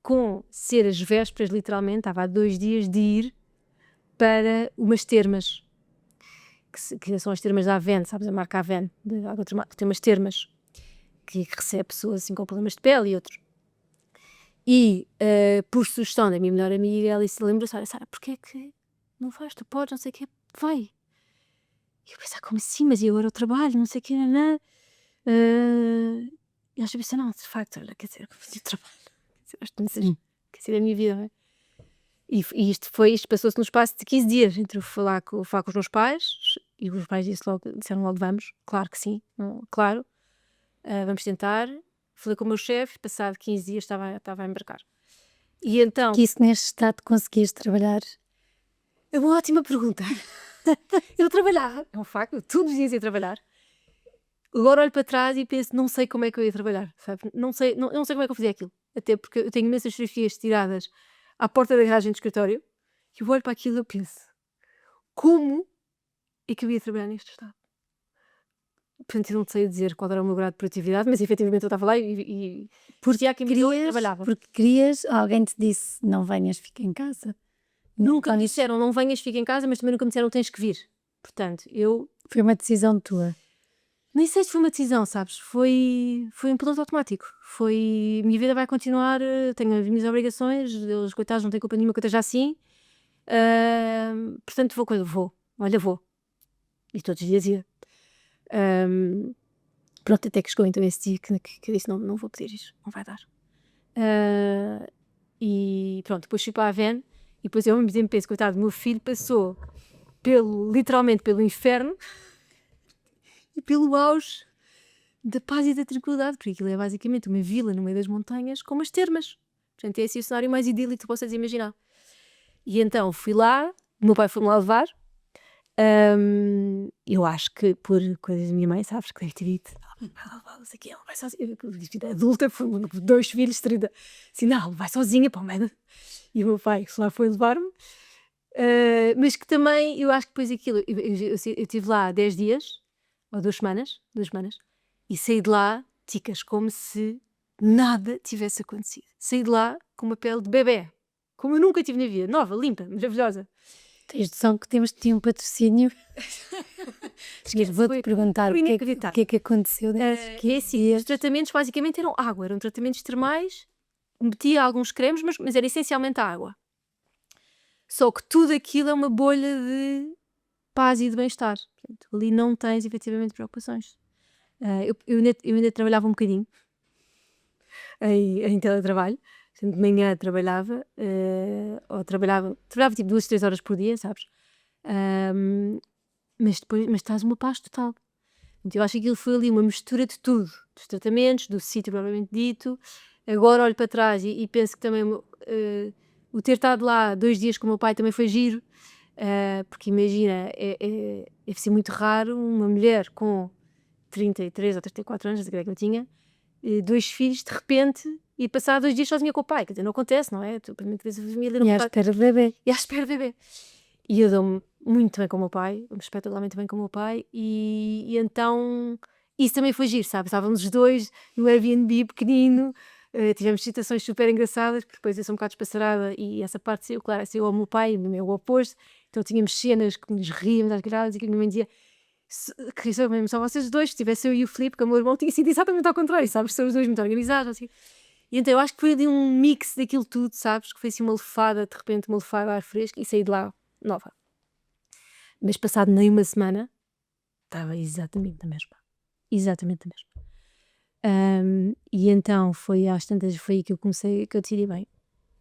com ser as vésperas, literalmente, estava há 2 dias de ir para umas termas, que são as termas da Aven, sabes, a marca Aven, tem umas termas que recebe pessoas assim com problemas de pele e outros. E por sugestão da minha melhor amiga, ela disse: lembra-se, olha, Sara, porquê é que não vais? Tu podes, não sei o quê, vai. E eu pensei: como assim? Mas e agora o trabalho, não sei o quê, não. E ela disse: não, de facto, olha, quer dizer, o trabalho, quer dizer, a minha vida, não é? E isto passou-se no espaço de 15 dias, entre eu falar com os meus pais, e os pais disseram logo: vamos, claro que sim, claro, vamos tentar. Falei com o meu chefe, passado 15 dias estava a embarcar. E então... Que isso neste estado conseguias trabalhar? É uma ótima pergunta. Eu trabalhava, é um facto, eu todos os dias ia trabalhar. Agora olho para trás e penso: não sei como é que eu ia trabalhar, sabe? Não sei como é que eu fazia aquilo. Até porque eu tenho imensas fotografias tiradas à porta da garagem do escritório, e eu olho para aquilo e eu penso: como é que eu ia trabalhar neste estado? Portanto, eu não sei dizer qual era o meu grau de produtividade, mas efetivamente eu estava lá e porque há quem me deu e trabalhava. Porque querias, alguém te disse: não venhas, fica em casa. Nunca me disseram: não venhas, fica em casa, mas também nunca me disseram: tens que vir. Portanto, Foi uma decisão tua. nem sei se foi uma decisão, sabes? Foi um piloto automático. A minha vida vai continuar, tenho as minhas obrigações, eles, coitados, não têm culpa nenhuma que eu esteja assim. Portanto, vou. E todos os dias ia. Pronto, até que chegou então esse dia que eu disse: não vou pedir isto, não vai dar. E pronto, depois fui para a Aven, e depois eu me penso: coitado, meu filho passou literalmente pelo inferno e pelo auge da paz e da tranquilidade, porque aquilo é basicamente uma vila no meio das montanhas com umas termas. Portanto, é assim o cenário mais idílico que tu possas imaginar. E então fui lá, o meu pai foi-me lá levar. Eu acho que por coisas da minha mãe, sabes, que deve ter dito: não sei o que, ela vai sozinha. Vida adulta, foi 2 filhos, 30. Assim, não, vai sozinha para o meio. E o meu pai lá foi levar-me. Mas que também, eu acho que depois aquilo, eu estive lá 10 dias, ou 2 semanas, e saí de lá, ticas, como se nada tivesse acontecido. Saí de lá com uma pele de bebê, como eu nunca tive na vida, nova, limpa, maravilhosa. Tens noção que temos de ter um patrocínio? Vou-te perguntar o que é que aconteceu. Que é assim, os tratamentos basicamente eram água, eram tratamentos termais, metia alguns cremes, mas era essencialmente a água. Só que tudo aquilo é uma bolha de paz e de bem-estar. Portanto, ali não tens efetivamente preocupações. Eu ainda trabalhava um bocadinho em teletrabalho. Portanto, de manhã trabalhava, ou trabalhava tipo 2, 3 horas por dia, sabes? Mas estás uma paz total. Então, eu acho que aquilo foi ali uma mistura de tudo, dos tratamentos, do sítio propriamente dito. Agora olho para trás e penso que também o ter estado lá 2 dias com o meu pai também foi giro, porque imagina, deve ser muito raro uma mulher com 33 ou 34 anos, não sei o que é que eu tinha, 2 filhos, de repente, e passar 2 dias sozinha com o pai. Quer dizer, não acontece, não é? Tu primeiro tens a família, não E à espera do bebê. E à espera do bebê. E eu dou-me muito bem com o meu pai, dou-me espetacularmente bem com o meu pai, e então isso também foi giro, sabe? Estávamos os dois no Airbnb pequenino, tivemos situações super engraçadas, porque depois eu sou um bocado espaçarada e essa parte saiu, claro, saiu ao meu pai, o meu oposto, então tínhamos cenas que nos ríamos às gargalhadas e que a minha mãe dizia: que só mesmo, só vocês dois, se tivesse eu e o Filipe, que o meu irmão tinha sido exatamente ao contrário, sabes? São os dois muito organizados, assim. E então eu acho que foi ali um mix daquilo tudo, sabes? Que foi assim uma lefada, de repente uma lefada a ar fresco, e saí de lá nova. Mas passado nem uma semana, estava exatamente a mesma. Exatamente a mesma. E então foi às tantas, foi aí que eu comecei, que eu decidi, bem,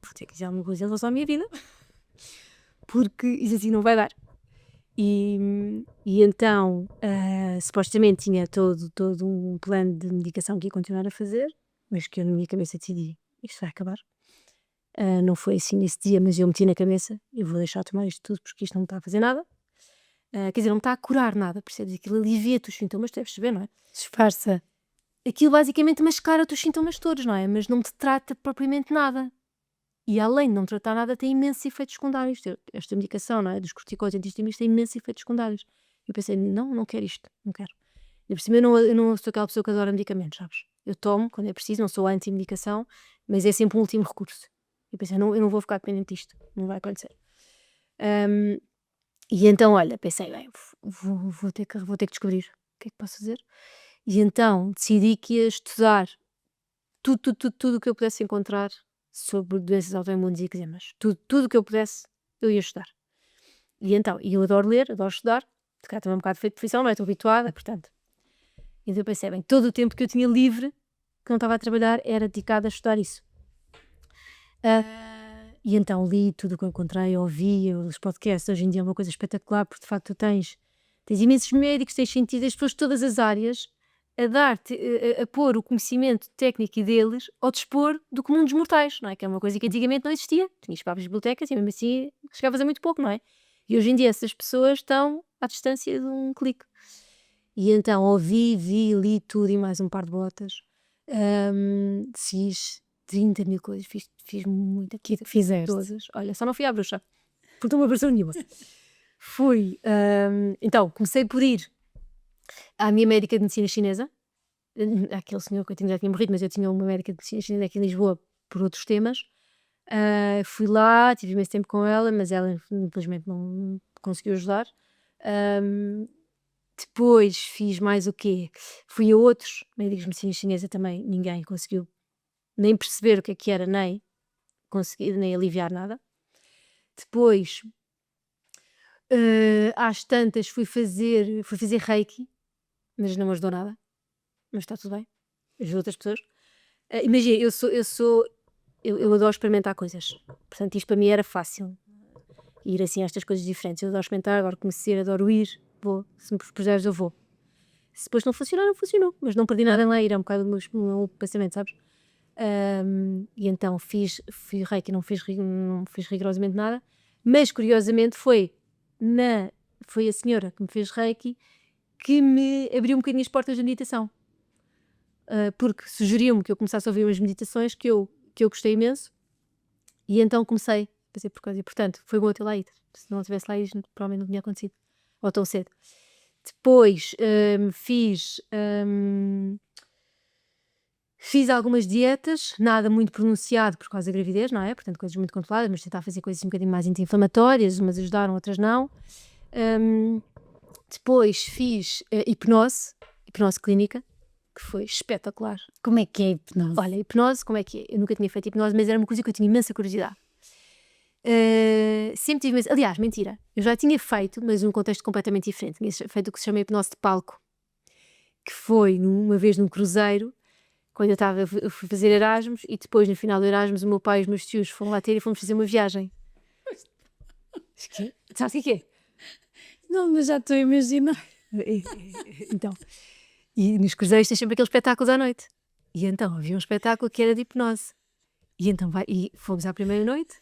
vou ter que fazer alguma coisa em relação à minha vida, porque isso assim não vai dar. E então, supostamente tinha todo um plano de medicação que ia continuar a fazer, mas que eu na minha cabeça decidi, isto vai acabar. Não foi assim nesse dia, mas eu meti na cabeça, eu vou deixar de tomar isto tudo porque isto não me está a fazer nada. Quer dizer, não me está a curar nada, percebes? Aquilo alivia-te os sintomas, deves saber, não é? Disfarça. Aquilo basicamente mascara-te os sintomas todos, não é? Mas não te trata propriamente nada. E além de não tratar nada, tem imensos efeitos secundários. Esta medicação, não é? Dos corticoides antihistamínicos tem imensos efeitos secundários. Eu pensei, não quero isto, não quero. E por cima eu não sou aquela pessoa que adora medicamentos, sabes? Eu tomo quando é preciso, não sou anti-medicação, mas é sempre um último recurso. Eu pensei, eu não vou ficar dependente disto, não vai acontecer. E então, olha, pensei, bem, vou ter que descobrir o que é que posso fazer. E então decidi que ia estudar tudo o que eu pudesse encontrar sobre doenças autoimunes e eczemas. Tudo o que eu pudesse, eu ia estudar. E então, eu adoro ler, adoro estudar, se calhar também um bocado feito de profissão, não é? Estou habituada, portanto. Então eu pensei, bem, todo o tempo que eu tinha livre, que não estava a trabalhar, era dedicado a estudar isso. E então li tudo o que eu encontrei, ouvi os podcasts. Hoje em dia é uma coisa espetacular, porque de facto tu tens imensos médicos, tens sentido as pessoas de todas as áreas a dar-te, a pôr o conhecimento técnico deles ao dispor do comum dos mortais, não é? Que é uma coisa que antigamente não existia. Tinhas para as bibliotecas e mesmo assim chegavas a muito pouco, não é? E hoje em dia essas pessoas estão à distância de um clique. E então ouvi, vi, li tudo e mais um par de botas. Fiz 30 mil coisas, fiz muita coisa. Que fizeste? Todas. Olha, só não fui à bruxa, porque não me apareceu nenhuma. Fui, então comecei por ir à minha médica de medicina chinesa, aquele senhor que eu já tinha morrido, mas eu tinha uma médica de medicina chinesa aqui em Lisboa por outros temas. Fui lá, tive imenso tempo com ela, mas ela infelizmente não conseguiu ajudar. Depois fiz mais o quê? Fui a outros médicos de medicina chinesa também, ninguém conseguiu nem perceber o que era, nem conseguir, nem aliviar nada. Depois, às tantas, fui fazer Reiki, mas não me ajudou nada. Mas está tudo bem, ajuda outras pessoas. Imagina, eu adoro experimentar coisas, portanto isto para mim era fácil, ir assim a estas coisas diferentes. Eu adoro experimentar, adoro conhecer, adoro ir, vou, se me propuseres eu vou. Se depois não funcionar, não funcionou, mas não perdi nada em lá ir, é um bocado do meu pensamento, sabes? E então fui Reiki, não fiz rigorosamente nada, mas curiosamente foi a senhora que me fez Reiki que me abriu um bocadinho as portas da meditação, porque sugeriu-me que eu começasse a ouvir umas meditações que eu gostei imenso, e então comecei a fazer por causa, e portanto foi bom eu ter lá ido, se não tivesse lá ido provavelmente não tinha acontecido, ou tão cedo. Depois fiz algumas dietas, nada muito pronunciado por causa da gravidez, não é? Portanto, coisas muito controladas, mas tentar fazer coisas um bocadinho mais anti-inflamatórias, umas ajudaram, outras não. Depois fiz hipnose clínica, que foi espetacular. Como é que é a hipnose? Olha, hipnose, como é que é? Eu nunca tinha feito hipnose, mas era uma coisa que eu tinha imensa curiosidade. Sempre tive imensa... Aliás, mentira, eu já tinha feito, mas num contexto completamente diferente. Tinha feito o que se chama hipnose de palco, que foi uma vez num cruzeiro, quando eu fui fazer Erasmus, e depois no final do Erasmus o meu pai e os meus tios foram lá ter e fomos fazer uma viagem. Sabes o que é? Não, mas já estou a imaginar. Então, e nos cruzeiros tem sempre aqueles espetáculos à noite. E então havia um espetáculo que era de hipnose. E então e fomos à primeira noite,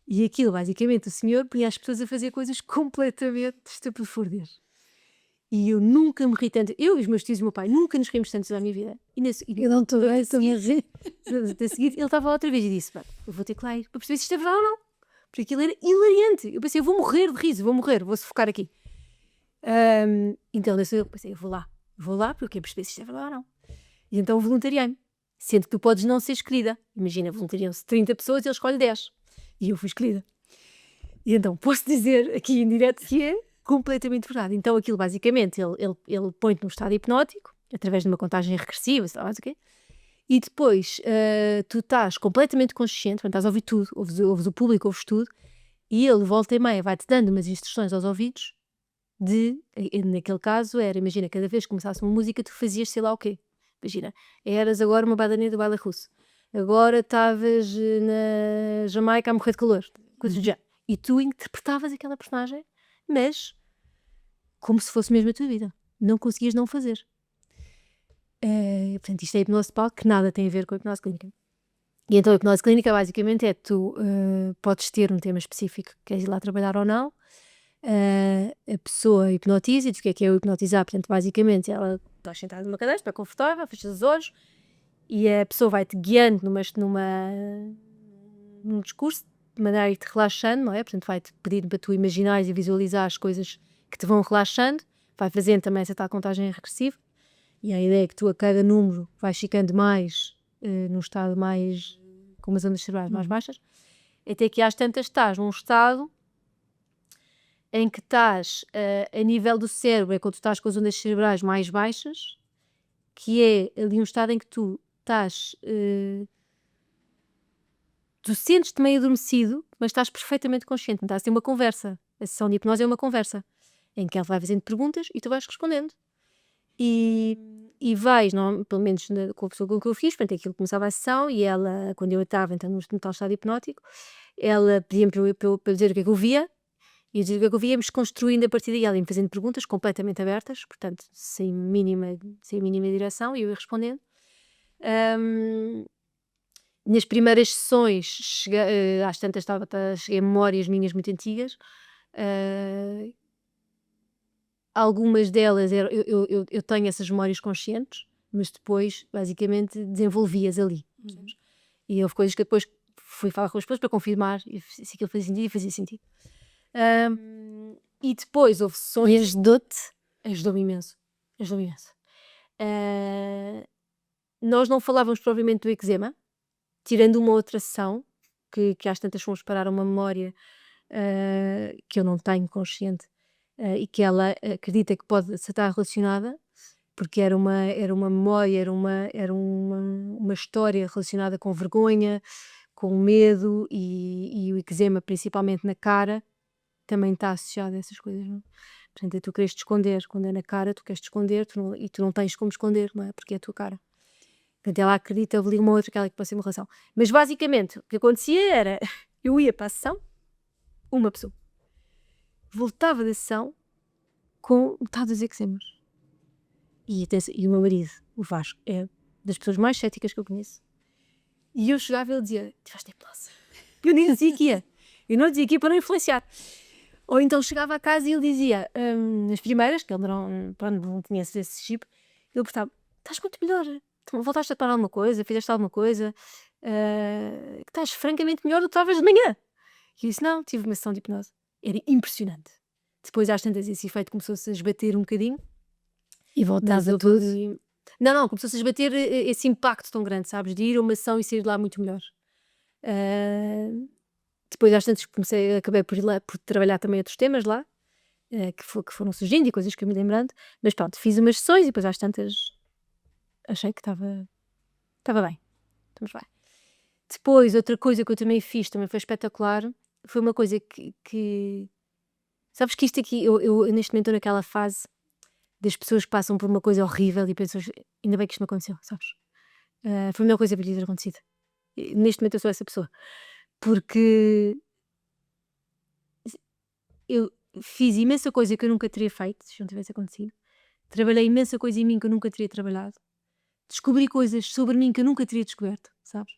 e aquilo basicamente o senhor punha as pessoas a fazer coisas completamente estapafúrdias. E eu nunca me ri tanto. Eu e os meus tios e o meu pai nunca nos rimos tanto na minha vida. Eu não estou bem, estou-me a rir. A seguir, ele estava lá outra vez e disse: eu vou ter que lá ir para perceber se isto é verdade ou não. Porque aquilo era hilariante. Eu pensei: eu vou morrer de riso, vou sufocar aqui. Então eu pensei: eu vou lá porque eu quero perceber se isto é verdade ou não. E então voluntariei-me. Sendo que tu podes não ser escolhida. Imagina, voluntariam-se 30 pessoas e ele escolhe 10. E eu fui escolhida. E então posso dizer aqui em direto que é completamente verdade. Então aquilo basicamente, ele põe-te num estado hipnótico, através de uma contagem regressiva, sei lá, não sei o quê, e depois tu estás completamente consciente, portanto estás a ouvir tudo, ouves o público, ouves tudo, e ele volta e meia vai-te dando umas instruções aos ouvidos, naquele caso era, imagina, cada vez que começasse uma música tu fazias sei lá o quê. Imagina, eras agora uma bailarina do baile russo. Agora estavas na Jamaica a morrer de calor. Coisas do género. E tu interpretavas aquela personagem, mas como se fosse mesmo a tua vida. Não conseguias não fazer. Portanto, isto é hipnose de palco, que nada tem a ver com a hipnose clínica. E então a hipnose clínica basicamente é tu podes ter um tema específico que queres ir lá trabalhar ou não. A pessoa hipnotiza e diz o que é o hipnotizar. Portanto, basicamente, ela está sentada numa cadeira, está confortável, fecha os olhos e a pessoa vai-te guiando num discurso de maneira a ir-te relaxando, não é? Portanto, vai-te pedindo para tu imaginares e visualizar as coisas que te vão relaxando, vai fazendo também essa tal contagem regressiva e a ideia é que tu a cada número vais ficando mais num estado mais com umas ondas cerebrais mais baixas, até que às tantas estás num estado em que estás a nível do cérebro, é quando tu estás com as ondas cerebrais mais baixas, que é ali um estado em que tu estás tu sentes-te meio adormecido, mas estás perfeitamente consciente, não estás a ter uma conversa. A sessão de hipnose é uma conversa, em que ela vai fazendo perguntas e tu vais respondendo. E vais, não, pelo menos com a pessoa com que eu fiz, portanto, aquilo começava a sessão e ela, quando eu estava então num tal estado hipnótico, ela pedia-me para eu dizer o que é que eu via, e dizer o que é que eu via, íamos construindo a partir daí, ela ia-me fazendo perguntas completamente abertas, portanto, sem mínima direção, e eu ia respondendo. Nas primeiras sessões, às tantas cheguei a memórias minhas muito antigas, algumas delas eu tenho essas memórias conscientes, mas depois basicamente desenvolvi-as ali. E houve coisas que depois fui falar com as pessoas para confirmar se aquilo fazia sentido e fazia sentido. E depois houve sessões. E ajudou-te? Ajudou-me imenso. Nós não falávamos propriamente do eczema, tirando uma outra sessão, que às tantas fomos parar uma memória que eu não tenho consciente e que ela acredita que pode estar relacionada, porque era uma memória, era uma história relacionada com vergonha, com medo e o eczema, principalmente na cara, também está associado a essas coisas, não é? Portanto, tu queres te esconder, quando é na cara, tu queres te esconder e tu não tens como esconder, não é? Porque é a tua cara. Portanto, ela acredita, houve ali uma outra que ela que pode ser uma relação. Mas basicamente, o que acontecia era, eu ia para a sessão, uma pessoa, voltava da sessão com metade dos eczemas. E o meu marido, o Vasco, é das pessoas mais céticas que eu conheço. E eu chegava e ele dizia, tiveste hipnose. Eu nem dizia que ia. Eu não dizia que ia para não influenciar. Ou então chegava a casa e ele dizia, nas primeiras, que ele não tinha esse chip, ele perguntava, estás muito melhor, voltaste a parar alguma coisa, fizeste alguma coisa, estás francamente melhor do que estavas de manhã. E eu disse, não, tive uma sessão de hipnose. Era impressionante. Depois às tantas esse efeito começou-se a esbater um bocadinho. E voltava tudo? Não, começou-se a esbater esse impacto tão grande, sabes, de ir a uma sessão e sair de lá muito melhor. Depois às tantas acabei por ir lá, por trabalhar também outros temas lá, que foram surgindo e coisas que eu me lembrando, mas pronto, fiz umas sessões e depois às tantas achei que estava bem, estamos bem. Depois outra coisa que eu também fiz, também foi espetacular, foi uma coisa que sabes que isto aqui, eu neste momento estou naquela fase das pessoas que passam por uma coisa horrível e pensam, ainda bem que isto me aconteceu, sabes? Foi a melhor coisa para lhe ter acontecido. Neste momento eu sou essa pessoa. Porque eu fiz imensa coisa que eu nunca teria feito se não tivesse acontecido. Trabalhei imensa coisa em mim que eu nunca teria trabalhado. Descobri coisas sobre mim que eu nunca teria descoberto, sabes?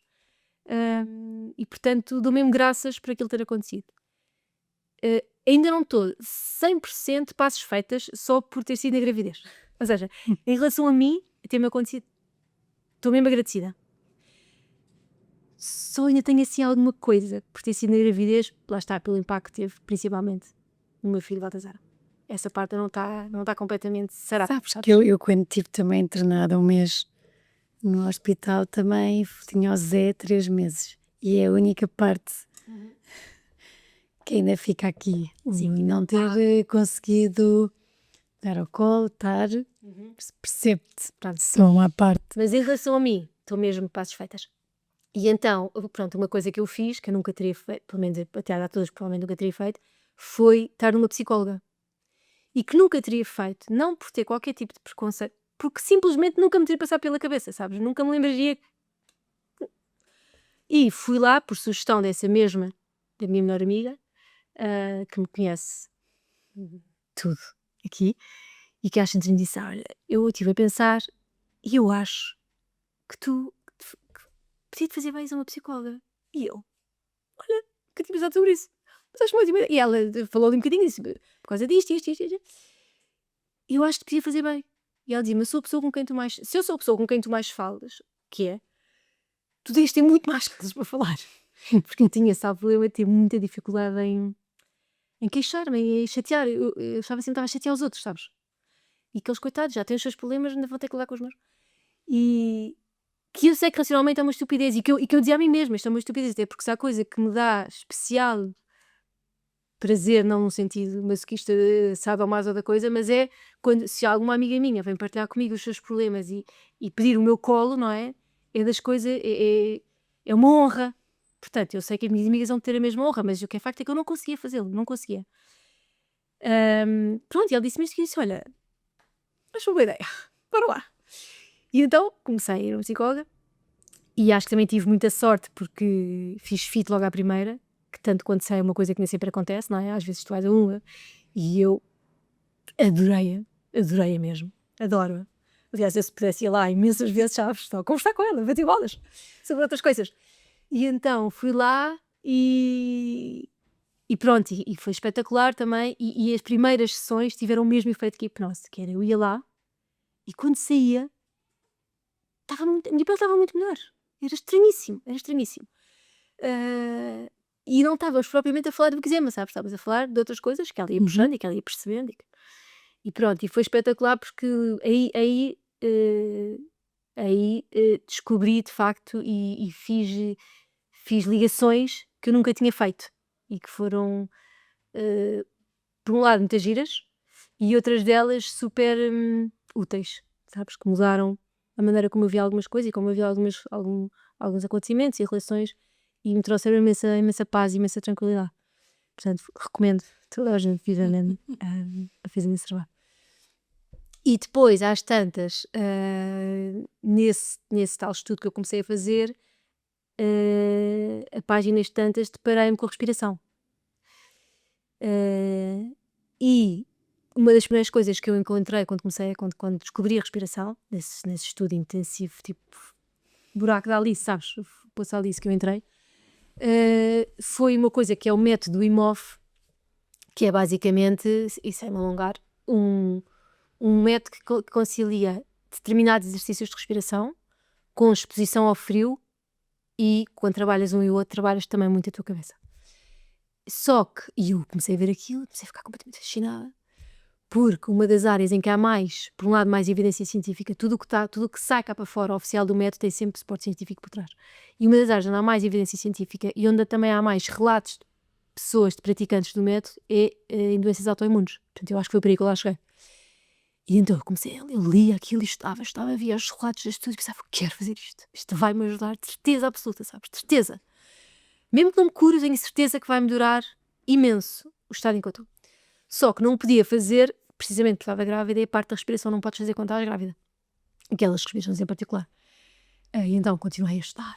E portanto dou mesmo graças por aquilo ter acontecido. Ainda não estou 100% passos feitas só por ter sido a gravidez. Ou seja, em relação a mim, ter-me acontecido, estou mesmo agradecida. Só ainda tenho assim alguma coisa por ter sido na gravidez, lá está, pelo impacto que teve, principalmente no meu filho Baltazar. Essa parte não está completamente sarada. Sabes que eu quando estive também internada um mês no hospital também tinha o Zé 3 meses e é a única parte que ainda fica aqui. Sim. Não ter conseguido dar ao colo, estar, percebo-te, só uma parte. Mas em relação a mim, estou mesmo passos feitas. E então, pronto, uma coisa que eu fiz, que eu nunca teria feito, pelo menos até a todas provavelmente nunca teria feito, foi estar numa psicóloga. e que nunca teria feito, não por ter qualquer tipo de preconceito, porque simplesmente nunca me teria passado pela cabeça, sabes? Nunca me lembraria. E fui lá por sugestão dessa mesma, da minha melhor amiga, que me conhece tudo aqui, e que acha interessante, disse: olha, eu estive a pensar e eu acho que tu que podia-te fazer mais uma psicóloga. E eu, olha, nunca tinha pensado sobre isso. Mas acho muito bem. E ela falou ali um bocadinho, disse, por causa disto, isto. E eu acho que podia fazer bem. E ela dizia, mas sou a pessoa com quem tu mais... Se eu sou a pessoa com quem tu mais falas, que é, tu deves ter muito mais coisas para falar. Porque eu tinha, sabe, problema de ter muita dificuldade em queixar-me, em chatear. Eu achava sempre que estava a chatear os outros, sabes? E aqueles coitados já têm os seus problemas, ainda vão ter que lidar com os meus. E que eu sei que racionalmente é uma estupidez e que eu dizia a mim mesma, isto é uma estupidez, até porque se há coisa que me dá especial prazer, não no sentido masoquista, sadomaso da coisa, mas é quando, se alguma amiga minha vem partilhar comigo os seus problemas e pedir o meu colo, não é? É das coisas, é uma honra. Portanto, eu sei que as minhas amigas vão ter a mesma honra, mas o que é facto é que eu não conseguia fazê-lo, não conseguia. Pronto, e ele disse-me isto e disse, olha, acho uma boa ideia, bora lá. E então comecei a ir a uma psicóloga e acho que também tive muita sorte porque fiz fit logo à primeira, que tanto quanto sei é uma coisa que nem sempre acontece, não é? Às vezes tu vais a uma e eu adorei-a mesmo, adoro-a. Aliás, eu se pudesse ir lá imensas vezes, sabes, estou a conversar com ela, bater bolas sobre outras coisas. E então fui lá e pronto, e foi espetacular também. E as primeiras sessões tiveram o mesmo efeito que a hipnose, que era eu ia lá e quando saía, a minha pele estava muito melhor. Era estranhíssimo, era estranhíssimo. E não estávamos propriamente a falar do eczema, sabes? Estávamos a falar de outras coisas que ela ia puxando e que ela ia percebendo. E pronto, e foi espetacular porque aí descobri de facto e fiz ligações que eu nunca tinha feito e que foram, por um lado, muitas giras e outras delas super úteis, sabes? Que mudaram a maneira como eu via algumas coisas e como eu via alguns acontecimentos e relações e me trouxeram imensa paz e imensa tranquilidade. Portanto, recomendo toda a gente visualmente a fazer esse trabalho. E depois, às tantas, nesse tal estudo que eu comecei a fazer, a páginas tantas, deparei-me com a respiração. E uma das primeiras coisas que eu encontrei quando descobri a respiração, nesse estudo intensivo, tipo buraco da Alice, sabes? O poço da Alice que eu entrei, foi uma coisa que é o método Wim Hof, que é basicamente, e sem me alongar, um método que concilia determinados exercícios de respiração com exposição ao frio e quando trabalhas um e o outro, trabalhas também muito a tua cabeça. Só que, e eu comecei a ver aquilo, comecei a ficar completamente fascinada, porque uma das áreas em que há mais, por um lado, mais evidência científica, tudo o que sai cá para fora, oficial do método, tem sempre suporte científico por trás. E uma das áreas onde há mais evidência científica e onde também há mais relatos de pessoas, de praticantes do método, é em doenças autoimunes. Portanto, eu acho que foi por aí que eu lá cheguei. E então eu comecei, eu lia aquilo e estava, via os relatos de estudos e pensava, quero fazer isto vai-me ajudar, de certeza absoluta, sabes, de certeza. Mesmo que não me cure, eu tenho certeza que vai-me durar imenso o estado em que eu estou. Só que não podia fazer, precisamente porque estava grávida, e a parte da respiração não podes fazer quando estás grávida. Aquelas respirações em particular. E então continuei a estudar.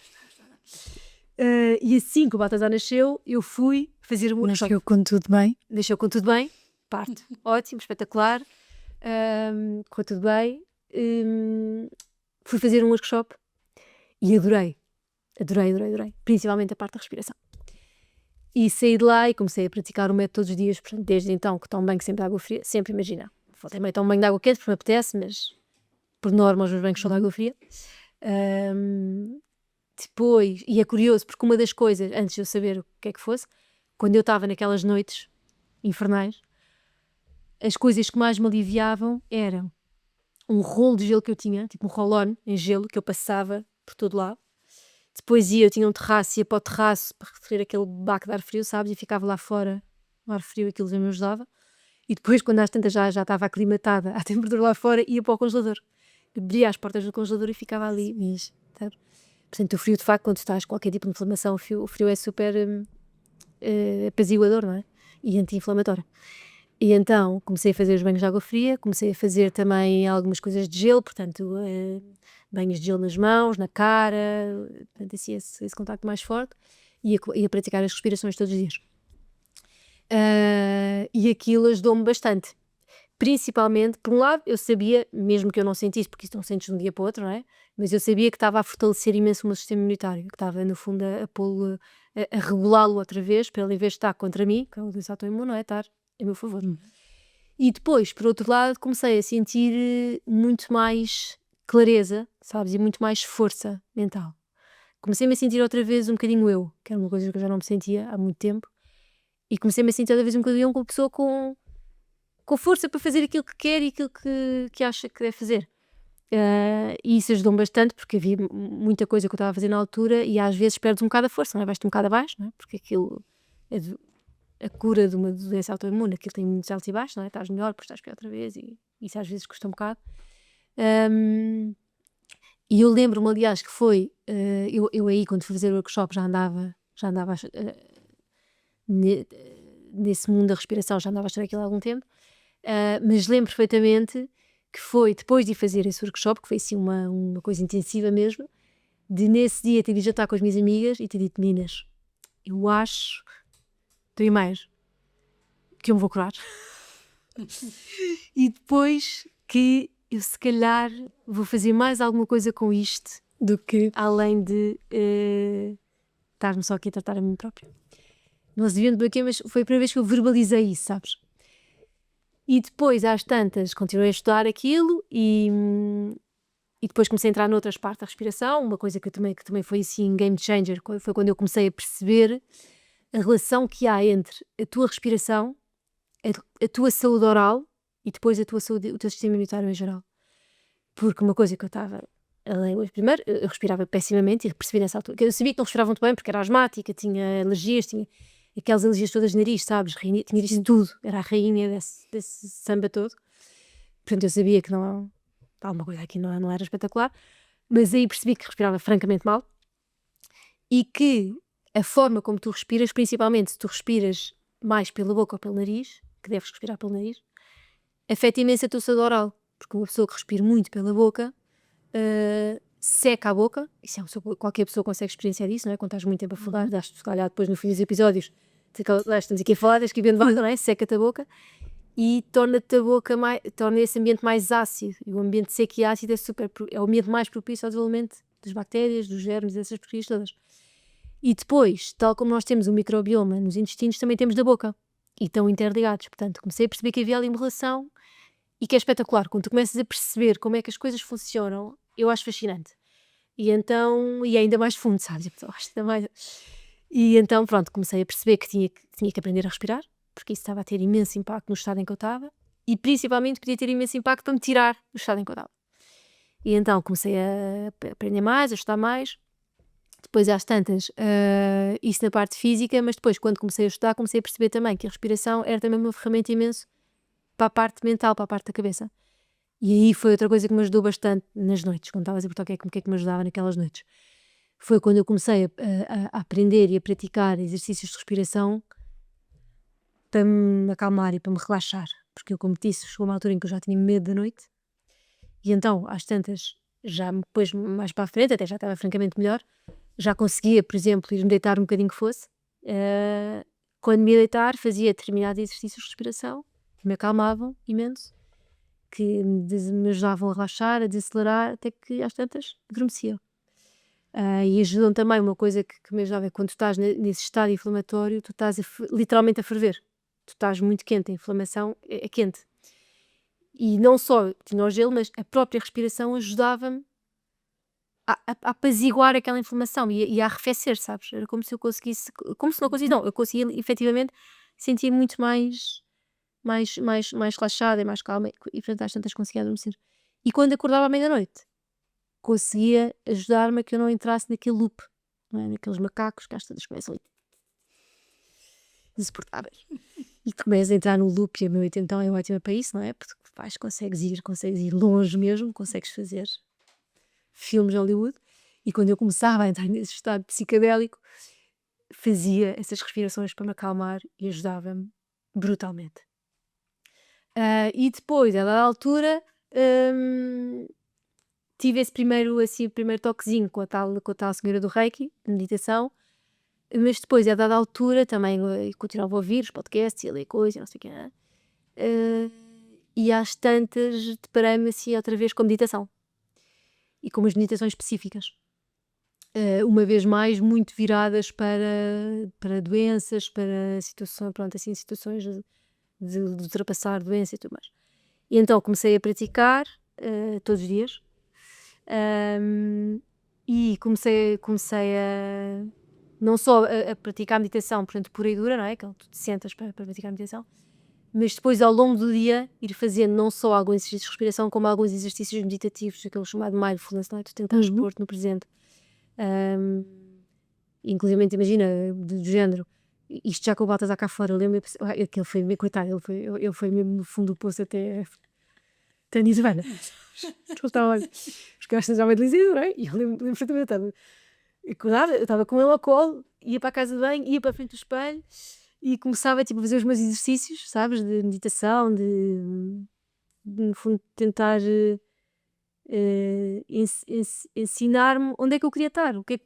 E assim que o Baltazar nasceu, eu fui fazer um workshop. Nasceu com tudo bem? Nasceu com tudo bem, parte. Ótimo, espetacular. Correu tudo bem. Fui fazer um workshop e adorei. Principalmente a parte da respiração. E saí de lá e comecei a praticar o método todos os dias. Portanto, desde então que tomo banho sempre de água fria, sempre, imagina. Voltei meio tomo banho de água quente porque me apetece, mas por norma os meus banhos são de água fria. Depois, e é curioso porque uma das coisas, antes de eu saber o que é que fosse, quando eu estava naquelas noites infernais, as coisas que mais me aliviavam eram um rolo de gelo que eu tinha, tipo um roll-on em gelo que eu passava por todo lado. Depois eu tinha um terraço, ia para o terraço para receber aquele baco de ar frio, sabes? E ficava lá fora, no ar frio, aquilo já me ajudava. E depois, quando às tantas já estava aclimatada à temperatura lá fora, ia para o congelador. Abria as portas do congelador e ficava ali, sabe? Portanto, o frio, de facto, quando estás com qualquer tipo de inflamação, o frio é super apaziguador, não é? E anti-inflamatório. E então comecei a fazer os banhos de água fria, comecei a fazer também algumas coisas de gelo, portanto, banhos de gelo nas mãos, na cara, portanto, assim, esse contacto mais forte, e a praticar as respirações todos os dias. E aquilo ajudou-me bastante. Principalmente, por um lado, eu sabia, mesmo que eu não sentisse, porque isso não sentes de um dia para o outro, não é? Mas eu sabia que estava a fortalecer imenso o meu sistema imunitário, que estava, no fundo, a pô-lo, a regulá-lo outra vez, para ele, em vez de estar contra mim, que é o doença autoimune, não é? Estar a meu favor. E depois, por outro lado, comecei a sentir muito mais clareza, sabes? E muito mais força mental. Comecei-me a sentir outra vez um bocadinho eu, que era uma coisa que eu já não me sentia há muito tempo, e comecei-me a sentir outra vez um bocadinho uma pessoa com força para fazer aquilo que quer e aquilo que acha que deve fazer. E isso ajudou-me bastante, porque havia muita coisa que eu estava a fazer na altura e às vezes perdes um bocado a força, não é? Vais-te um bocado abaixo, não é? Porque aquilo é a cura de uma doença autoimune, aquilo tem muitos altos e baixos, não é? Estás melhor, depois estás pior outra vez e isso às vezes custa um bocado. E eu lembro-me, aliás, que foi, eu aí quando fui fazer o workshop já andava nesse mundo da respiração, já andava a estudar aquilo há algum tempo. Mas lembro perfeitamente que foi depois de fazer esse workshop, que foi assim uma coisa intensiva mesmo, de nesse dia ter ido jantar com as minhas amigas e ter dito: meninas, eu acho, tenho mais, que eu me vou curar. E depois que eu se calhar vou fazer mais alguma coisa com isto Do que além de estar-me só aqui a tratar a mim própria. Não se devia aqui, mas foi a primeira vez que eu verbalizei isso, sabes? E depois, às tantas, continuei a estudar aquilo e depois comecei a entrar noutras partes da respiração, uma coisa que também foi assim game changer, foi quando eu comecei a perceber a relação que há entre a tua respiração, a tua saúde oral e depois a tua saúde, o teu sistema imunitário em geral. Porque uma coisa que eu estava primeiro, eu respirava pessimamente e percebi nessa altura, que eu sabia que não respirava muito bem porque era asmática, tinha alergias, tinha aquelas alergias todas de nariz, sabes? Tinha disso tudo, era a rainha desse samba todo. Portanto, eu sabia que não, alguma coisa aqui não era espetacular, mas aí percebi que respirava francamente mal e que a forma como tu respiras, principalmente se tu respiras mais pela boca ou pelo nariz, que deves respirar pelo nariz, afeta imenso a tua saúde oral, porque uma pessoa que respira muito pela boca seca a boca, isso qualquer pessoa consegue experienciar isso, não é? Quando estás muito tempo a falar, daste se calhar depois no fim dos episódios, estamos aqui a falar, tens que ir vendo, não é? Seca-te a boca e torna-te a boca torna esse ambiente mais ácido, e o ambiente seco e ácido é o ambiente mais propício ao desenvolvimento das bactérias, dos germes, dessas porcarias todas. E depois, tal como nós temos um microbioma nos intestinos, também temos da boca, e estão interligados. Portanto, comecei a perceber que havia ali uma relação e que é espetacular. Quando tu começas a perceber como é que as coisas funcionam, eu acho fascinante. E então, e ainda mais fundo, sabes? E então, pronto, comecei a perceber que tinha que aprender a respirar, porque isso estava a ter imenso impacto no estado em que eu estava, e principalmente podia ter imenso impacto para me tirar do estado em que eu estava. E então comecei a aprender mais, a estudar mais. Depois, às tantas, isso na parte física, mas depois, quando comecei a estudar, comecei a perceber também que a respiração era também uma ferramenta imenso para a parte mental, para a parte da cabeça. E aí foi outra coisa que me ajudou bastante nas noites, quando estava a dizer o que é que me ajudava naquelas noites. Foi quando eu comecei a aprender e a praticar exercícios de respiração para me acalmar e para me relaxar. Porque eu, como disse, chegou uma altura em que eu já tinha medo da noite. E então, às tantas, já depois mais para a frente, até já estava francamente melhor, já conseguia, por exemplo, ir-me deitar um bocadinho que fosse. Quando me ia deitar, fazia determinados exercícios de respiração que me acalmavam imenso, que me ajudavam a relaxar, a desacelerar, até que às tantas adormecia. E ajudam também, uma coisa que me ajudava é quando tu estás nesse estado inflamatório, tu estás literalmente a ferver. Tu estás muito quente, a inflamação é quente. E não só tinha o gelo, mas a própria respiração ajudava-me a apaziguar aquela inflamação e a arrefecer, sabes? Era como se eu conseguisse, como se não conseguisse, não, eu conseguia efetivamente sentir muito mais relaxada e mais calma e portanto às tantas conseguia adormecer. E quando acordava à meia-noite, conseguia ajudar-me a que eu não entrasse naquele loop, não é? Naqueles macacos que às tantas começam ali insuportáveis. E tu começas a entrar no loop e a meia-noite então é ótima para isso, não é? Porque consegues ir longe mesmo, consegues fazer filmes de Hollywood. E quando eu começava a entrar nesse estado psicadélico, fazia essas respirações para me acalmar e ajudava-me brutalmente. E depois, a dada altura, tive esse primeiro toquezinho com a tal senhora do Reiki, de meditação, mas depois, a dada altura, também continuava a ouvir os podcasts e a ler coisas, não sei o quê. E às tantas, deparei-me assim outra vez com a meditação. E com umas meditações específicas. Uma vez mais, muito viradas para doenças, para situações, pronto, assim, situações de ultrapassar doença e tudo mais. E então comecei a praticar todos os dias. E comecei a não só a praticar a meditação, portanto, pura e dura, não é? Que tu te sentas para praticar a meditação, mas depois, ao longo do dia, ir fazendo não só alguns exercícios de respiração, como alguns exercícios meditativos, aquele chamado mindfulness, não é? Tu tentares pôr-te no presente. Inclusive, imagina, do género, isto já com o Baltasar cá fora, eu lembro, aquele foi meio coitado, ele foi mesmo no fundo do poço até nisso, velho. Os gajos já meio deslizado, não é? E eu lembro perfeitamente, eu estava com ele ao colo, ia para a casa de banho, ia para a frente do espelho e começava tipo, a fazer os meus exercícios, sabes, de meditação, no fundo, tentar ensinar-me onde é que eu queria estar, o que é que.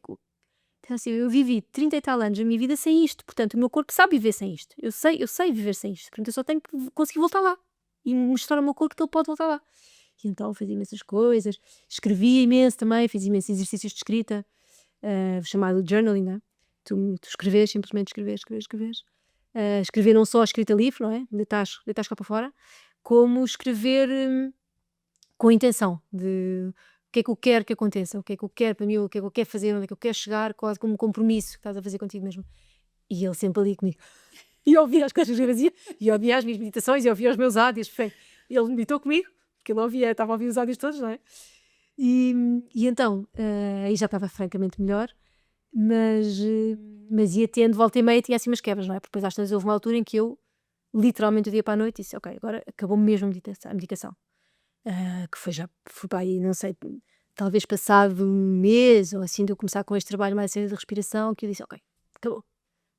Então, assim, eu vivi 30 e tal anos da minha vida sem isto, portanto o meu corpo sabe viver sem isto, eu sei viver sem isto, portanto eu só tenho que conseguir voltar lá e mostrar ao meu corpo que ele pode voltar lá. E então fazia imensas coisas, escrevia imenso também, fiz imensos exercícios de escrita, chamado journaling, né? Tu escreves, simplesmente escreves. Escrever não só a escrita livre, não é? Deitas cá para fora, como escrever com intenção de o que é que eu quero que aconteça, o que é que eu quero para mim, o que é que eu quero fazer, onde é que eu quero chegar, quase como um compromisso que estás a fazer contigo mesmo. E ele sempre ali comigo. E eu ouvia as coisas que eu fazia, e eu ouvia as minhas meditações, e eu ouvia os meus áudios. Ele meditou comigo, porque ele estava a ouvir os áudios todos, não é? E então, aí já estava francamente melhor, mas ia tendo, volta e meia, tinha assim umas quebras, não é? Porque depois às vezes houve uma altura em que eu, literalmente, do dia para a noite, disse, ok, agora acabou mesmo a meditação. Que fui para aí, não sei, talvez passado um mês ou assim de eu começar com este trabalho mais sério de respiração, que eu disse, ok, acabou.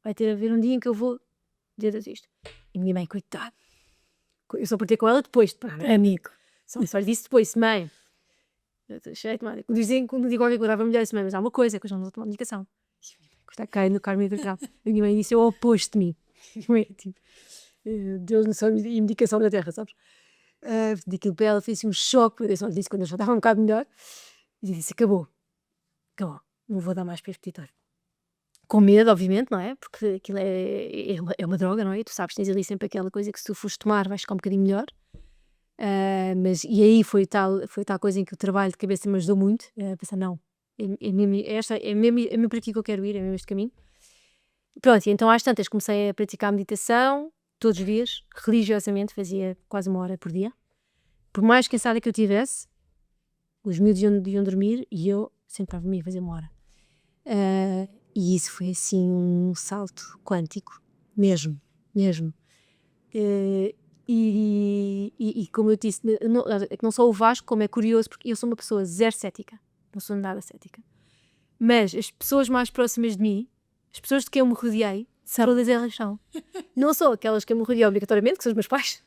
Vai ter a haver um dia em que eu vou dizer isto. E minha mãe, coitada, eu só portei com ela depois de parar, Amigo. só lhe disse depois, mãe, eu estou cheia de mãe. Quando digo qualquer coisa, dava melhor, mãe, mas há uma coisa, que eu já não vou tomar medicação. E a minha mãe, está caindo no carmo integral. A minha mãe disse, é o oposto de mim. Tipo, Deus não sabe, e medicação na terra, sabes? De aquilo para ela, fez assim um choque, eu só lhe disse quando eu já estava um bocado melhor, e disse, acabou, não vou dar mais para este petitor. Com medo, obviamente, não é? Porque aquilo é uma droga, não é? E tu sabes, tens ali sempre aquela coisa que se tu fores tomar vais ficar um bocadinho melhor. E aí foi tal coisa em que o trabalho de cabeça me ajudou muito, pensar, não, é mesmo para aqui que eu quero ir, é mesmo este caminho. Pronto, e então às tantas comecei a praticar meditação, todos os dias, religiosamente, fazia quase 1 hora por dia. Por mais cansada que eu tivesse, os miúdos iam dormir e eu sentava-me a fazer 1 hora. E isso foi assim um salto quântico, mesmo. E como eu disse, não só o Vasco, como é curioso, porque eu sou uma pessoa zero cética, não sou nada cética. Mas as pessoas mais próximas de mim, as pessoas de quem eu me rodeei, todas elas são. Não só aquelas que eu me rodeei obrigatoriamente, que são os meus pais,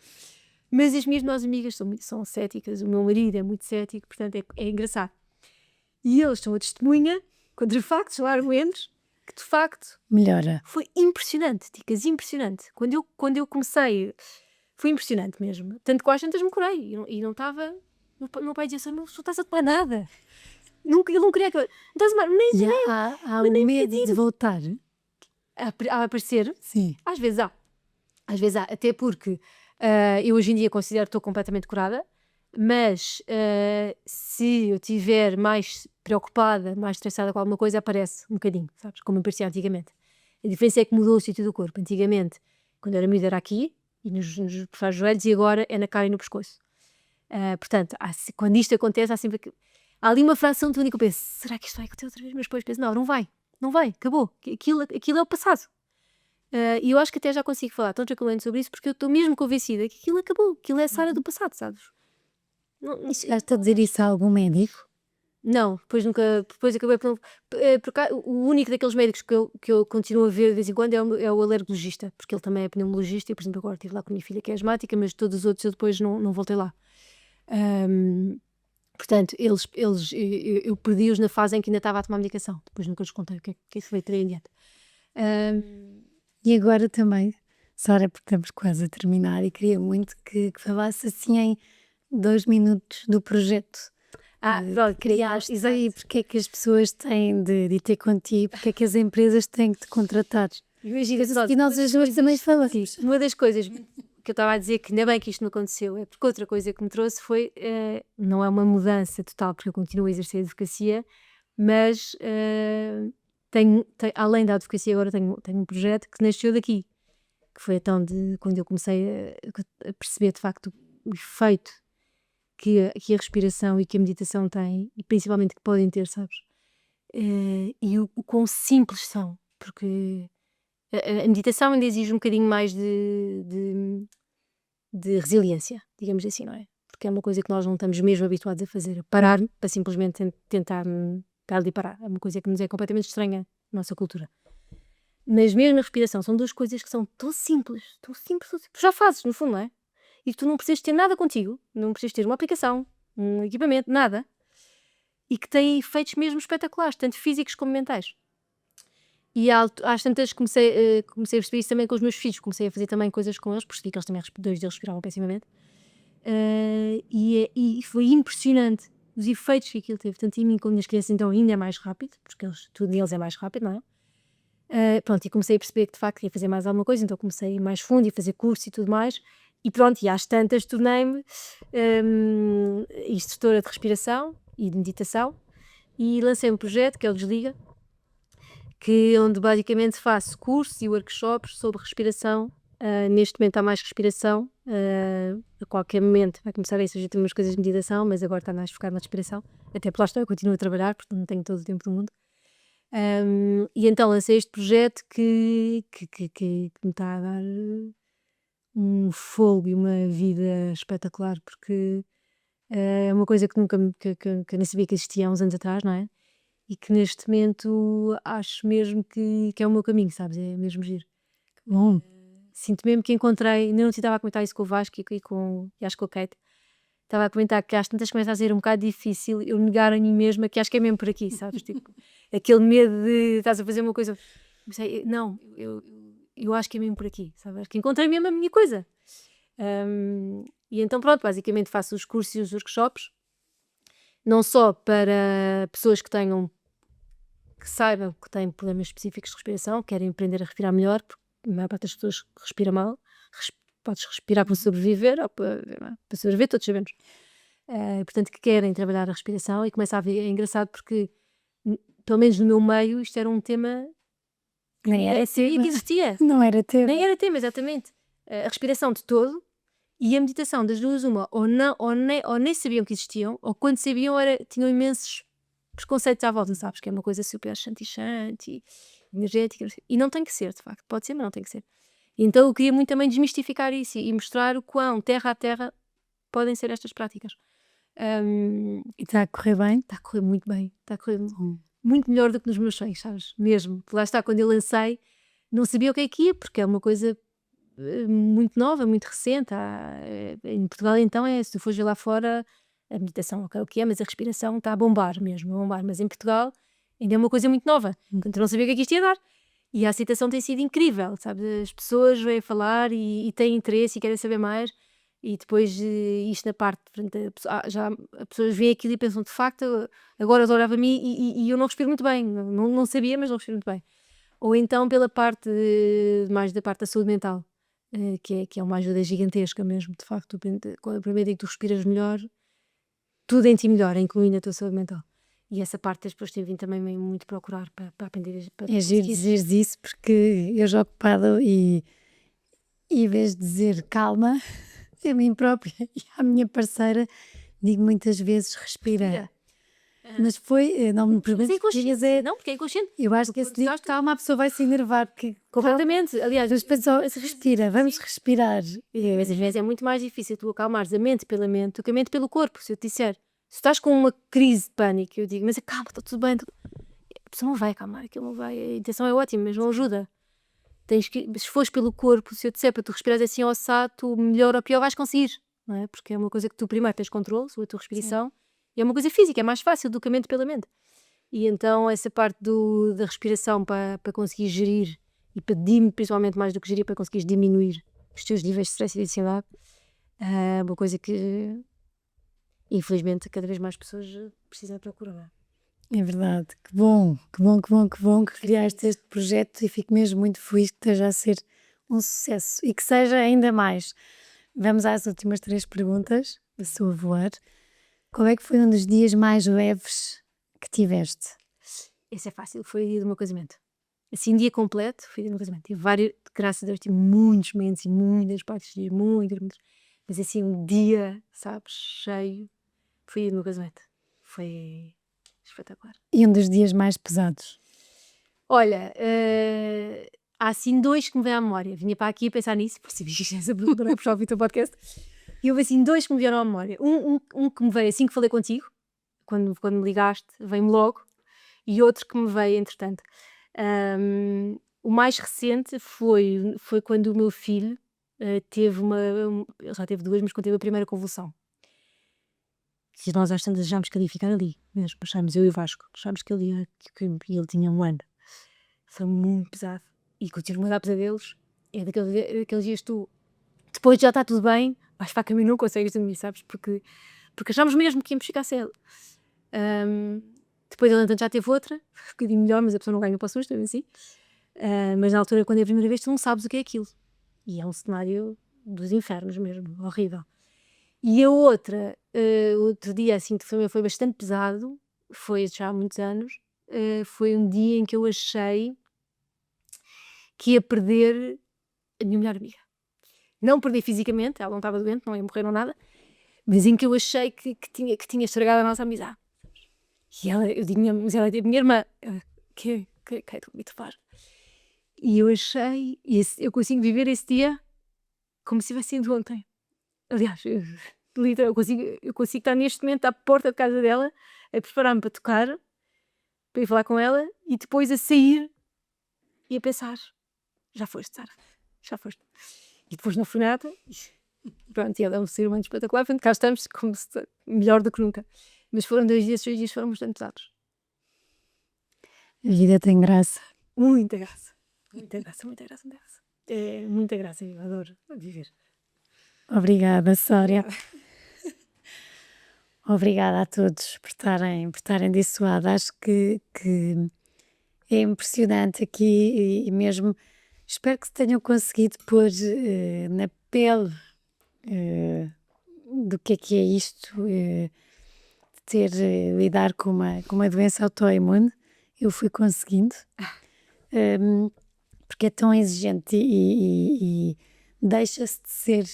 mas as minhas melhores amigas são céticas, o meu marido é muito cético, portanto é engraçado. E eles são a testemunha, contra factos, são argumentos, que de facto Melhora. foi impressionante, Ticas, impressionante. Quando eu comecei, foi impressionante mesmo. Tanto que às tantas me curei e não estava. O meu pai dizia assim: não estás a tomar nada. Ele não queria que eu. Não estás a tomar nem. Há um medo de voltar. A aparecer. Sim. Às vezes há. Até porque eu hoje em dia considero que estou completamente curada, mas se eu estiver mais preocupada, mais estressada com alguma coisa, aparece um bocadinho, sabes? Como aparecia antigamente. A diferença é que mudou o sítio do corpo. Antigamente, quando eu era miúda, era aqui, e nos joelhos, e agora é na cara e no pescoço. Portanto, quando isto acontece, há ali uma fração de única que eu penso, será que isto vai acontecer outra vez? Mas depois penso, não vai, acabou. Aquilo é o passado. E eu acho que até já consigo falar tão tranquilamente sobre isso, porque eu estou mesmo convencida que aquilo acabou, aquilo é a Sara do passado, sabes? Chegaste a dizer isso a algum médico? Não, depois acabei por o único daqueles médicos que eu continuo a ver de vez em quando é o alergologista, porque ele também é pneumologista e, por exemplo, agora estive lá com a minha filha que é asmática, mas todos os outros eu depois não voltei lá. Portanto, eu perdi-os na fase em que ainda estava a tomar medicação. Depois nunca lhes contei o que é que foi ter em diante. E agora também, Sara, porque estamos quase a terminar e queria muito que falasse assim em 2 minutos do projeto. Pronto, Criaste aí, porque é que as pessoas têm de ter contigo, porque é que as empresas têm que te contratar. Imagina, E nós as duas também falamos. uma das coisas que eu estava a dizer que ainda bem que isto não aconteceu é porque outra coisa que me trouxe foi, não é uma mudança total, porque eu continuo a exercer a advocacia, mas além da advocacia agora tenho um projeto que nasceu daqui, que foi então quando eu comecei a perceber de facto o efeito que a respiração e que a meditação têm, e principalmente que podem ter, sabes? E o quão simples são, porque a meditação ainda exige um bocadinho mais de resiliência, digamos assim, não é? Porque é uma coisa que nós não estamos mesmo habituados a fazer, a parar para simplesmente tentar estar ali parar. É uma coisa que nos é completamente estranha na nossa cultura. Mas mesmo a respiração são duas coisas que são tão simples, tão simples, tão simples. Já fazes, no fundo, não é? E tu não precisas ter nada contigo, não precisas ter uma aplicação, um equipamento, nada. E que têm efeitos mesmo espetaculares, tanto físicos como mentais. E às tantas comecei a perceber isso também com os meus filhos, comecei a fazer também coisas com eles, percebi que eles também, dois deles respiravam pessimamente. E foi impressionante os efeitos que aquilo teve, tanto em mim como nas crianças, então ainda é mais rápido, porque tudo neles é mais rápido, não é? Pronto, e comecei a perceber que de facto ia fazer mais alguma coisa, então comecei a ir mais fundo e fazer curso e tudo mais, e pronto, e às tantas tornei-me instrutora de respiração e de meditação, e lancei um projeto que é o Desliga, onde basicamente faço cursos e workshops sobre respiração. Neste momento há mais respiração, a qualquer momento vai começar a surgir umas coisas de meditação, mas agora está mais focado na respiração, até por lá estou, eu continuo a trabalhar, porque não tenho todo o tempo do mundo. E então lancei este projeto que me está a dar um fogo e uma vida espetacular, porque é uma coisa que que eu nem sabia que existia há uns anos atrás, não é? E que neste momento acho mesmo que é o meu caminho, sabes? É mesmo giro. Bom, Sinto mesmo que encontrei, ainda não estava a comentar isso com o Vasco e acho que com a Kate, estava a comentar que às tantas começa a ser um bocado difícil eu negar a mim mesma que acho que é mesmo por aqui, sabes? Tipo, aquele medo de estás a fazer uma coisa, não, eu acho que é mesmo por aqui, sabes? Acho que encontrei mesmo a minha coisa. E então pronto, basicamente faço os cursos e os workshops, não só para pessoas que saibam que têm problemas específicos de respiração, querem aprender a respirar melhor, porque a maior parte das pessoas respira mal. Podes respirar para sobreviver ou para sobreviver, todos sabemos. Portanto, que querem trabalhar a respiração, e começa a ver, é engraçado porque, pelo menos no meu meio, isto era um tema nem era tema. que existia. Não era tema. Nem era tema, exatamente. A respiração de todo e a meditação, das duas uma, ou nem sabiam que existiam, ou quando sabiam tinham imensos preconceitos à volta, sabes? Que é uma coisa super chanti, energética, e não tem que ser, de facto. Pode ser, mas não tem que ser. Então eu queria muito também desmistificar isso e mostrar o quão terra a terra podem ser estas práticas. E está a correr bem? Está a correr muito bem, está a correr muito melhor do que nos meus sonhos, sabes? Mesmo. Lá está, quando eu lancei, não sabia o que é que ia, porque é uma coisa muito nova, muito recente. Em Portugal, então, se tu fores ver lá fora, a meditação, ok, o que é, mas a respiração está a bombar mesmo, a bombar. Mas em Portugal ainda é uma coisa muito nova, portanto eu não sabia o que é que isto ia dar. E a aceitação tem sido incrível, sabe? As pessoas vêm falar e têm interesse e querem saber mais. E depois isto na parte, já as pessoas veem aquilo e pensam, de facto, agora adorava-me e eu não respiro muito bem. Não sabia, mas não respiro muito bem. Ou então pela parte, mais da parte da saúde mental, que é uma ajuda gigantesca mesmo, de facto. Quando primeiro dia que tu respiras melhor, tudo em ti melhora, incluindo a tua saúde mental. E essa parte as pessoas têm vindo também muito procurar para aprender. É giro dizeres isso, porque eu já ocupado e em vez de dizer calma, a mim própria e à minha parceira, digo muitas vezes respira. Mas não me perguntes. Não, porque é inconsciente. Eu acho que esse digo calma, a pessoa vai se enervar. Porque completamente. Aliás, as pessoas respira, vamos respirar. Mas às vezes é muito mais difícil tu acalmares a mente pela mente do que a mente pelo corpo, se eu te disser. Se estás com uma crise de pânico, eu digo, mas calma, está tudo bem. A pessoa não vai acalmar, aquilo não vai. A intenção é ótima, mas não ajuda. Se fores pelo corpo, se eu disser para tu respirares assim ao assado, tu melhor ou pior vais conseguir, não é? Porque é uma coisa que tu primeiro tens controle sobre a tua respiração. Sim. E é uma coisa física, é mais fácil do que a mente pela mente. E então essa parte da respiração para conseguir gerir e para principalmente mais do que gerir, para conseguires diminuir os teus níveis de stress e de ansiedade, é uma coisa que infelizmente cada vez mais pessoas precisam procurar. É verdade, que bom que criaste este projeto e fico mesmo muito feliz que esteja a ser um sucesso e que seja ainda mais. Vamos às últimas 3 perguntas, da sua voar. Qual é que foi um dos dias mais leves que tiveste? Esse é fácil, foi o dia do meu casamento. Assim, dia completo, foi o dia do meu casamento. Tive vários, graças a Deus, tive muitos momentos e muitas partes de dia, muitos. Mas assim, um dia, sabes, cheio, foi o dia do meu casamento. Foi espetacular. E um dos dias mais pesados? Olha, há assim 2 que me vêm à memória. Vinha para aqui a pensar nisso, por si essa pergunta, não é puxar o teu podcast. E houve assim 2 que me vieram à memória. Um que me veio assim que falei contigo, quando me ligaste, veio-me logo. E outro que me veio entretanto. O mais recente foi quando o meu filho teve ele já teve 2, mas quando teve a primeira convulsão. E nós às tantas achámos que ele ia ficar ali mesmo, achámos, eu e o Vasco, achámos que ele ele tinha 1 ano. Foi muito pesado. E continuo a dar pesadelos. É daqueles dias tu, depois já está tudo bem, vais para a cama e não consegues dormir, sabes? Porque achámos mesmo que íamos ficar cedo. Depois ele já teve outra, um bocadinho melhor, mas a pessoa não ganha para o susto, assim. Mas na altura, quando é a primeira vez, tu não sabes o que é aquilo. E é um cenário dos infernos mesmo, horrível. E a outra, outro dia assim, que foi bastante pesado, foi já há muitos anos, foi um dia em que eu achei que ia perder a minha melhor amiga. Não perder fisicamente, ela não estava doente, não ia morrer ou nada, mas em que eu achei que tinha estragado a nossa amizade. E eu digo, mas ela é a minha irmã. Que é tu me faz? E eu achei, eu consigo viver esse dia como se tivesse sido ontem. Aliás, eu consigo estar neste momento à porta de casa dela, a preparar-me para tocar, para ir falar com ela, e depois a sair e a pensar, já foste, Sara, já foste. E depois não fui nada, pronto, e ela é um ser humano espetacular, portanto cá estamos como melhor do que nunca. Mas foram 2 dias, 3 dias foram bastante pesados. A vida tem graça. Muita graça. Muita graça, muita graça, muita graça. É muita graça, eu adoro viver. Obrigada, Sória. Obrigada a todos por estarem desse lado. Acho que é impressionante aqui e mesmo espero que se tenham conseguido pôr na pele do que é isto, de lidar com uma doença autoimune. Eu fui conseguindo, porque é tão exigente e deixa-se de ser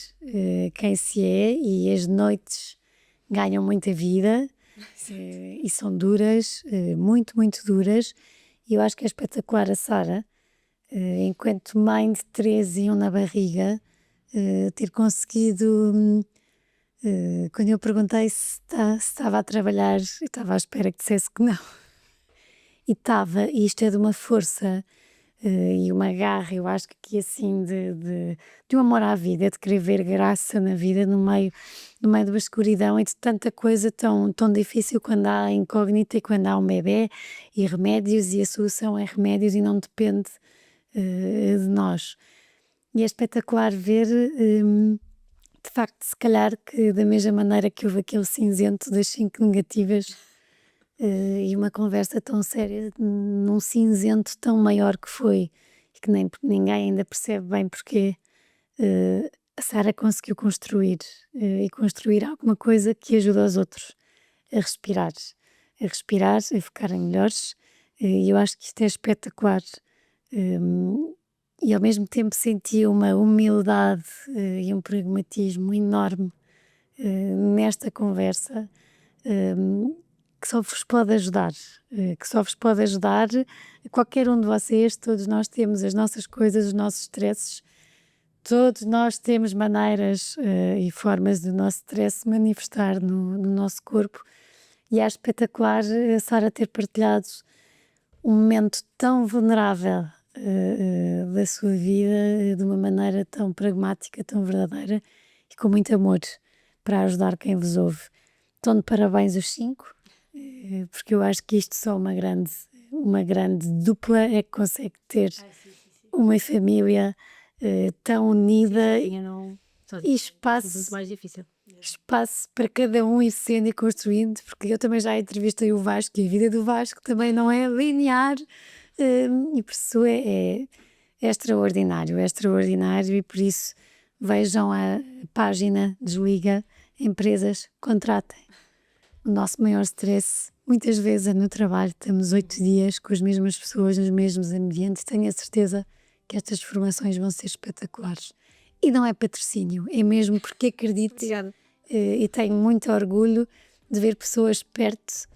quem se é, e as noites ganham muita vida e são duras, muito, muito duras. E eu acho que é espetacular a Sara, enquanto mãe de 3 e 1 na barriga, ter conseguido, quando eu perguntei se estava a trabalhar, eu estava à espera que dissesse que não. E estava, e isto é de uma força e uma garra, eu acho que aqui assim de um amor à vida, de querer ver graça na vida no meio da escuridão e de tanta coisa tão difícil, quando há incógnita e quando há um bebê e remédios, e a solução é remédios e não depende de nós. E é espetacular ver, de facto, se calhar que da mesma maneira que houve aquele cinzento das 5 negativas, e uma conversa tão séria num cinzento tão maior que foi, e que ninguém ainda percebe bem porque a Sara conseguiu construir e construir alguma coisa que ajuda os outros a respirar, a ficarem melhores, e eu acho que isto é espetacular. E ao mesmo tempo senti uma humildade e um pragmatismo enorme nesta conversa, que só vos pode ajudar, qualquer um de vocês. Todos nós temos as nossas coisas, os nossos stresses, todos nós temos maneiras e formas do nosso stress se manifestar no nosso corpo, E é espetacular a Sara ter partilhado um momento tão vulnerável da sua vida de uma maneira tão pragmática, tão verdadeira e com muito amor para ajudar quem vos ouve. Então, de parabéns os 5, porque eu acho que isto só uma grande dupla é que consegue ter uma família tão unida e espaço para cada um ir sendo e construindo, porque eu também já entrevistei o Vasco e a vida do Vasco também não é linear, e por isso é extraordinário e por isso vejam a página Desliga Empresas, contratem. O nosso maior stress muitas vezes é no trabalho, estamos 8 dias com as mesmas pessoas, nos mesmos ambientes, tenho a certeza que estas formações vão ser espetaculares. E não é patrocínio, é mesmo porque acredito e tenho muito orgulho de ver pessoas perto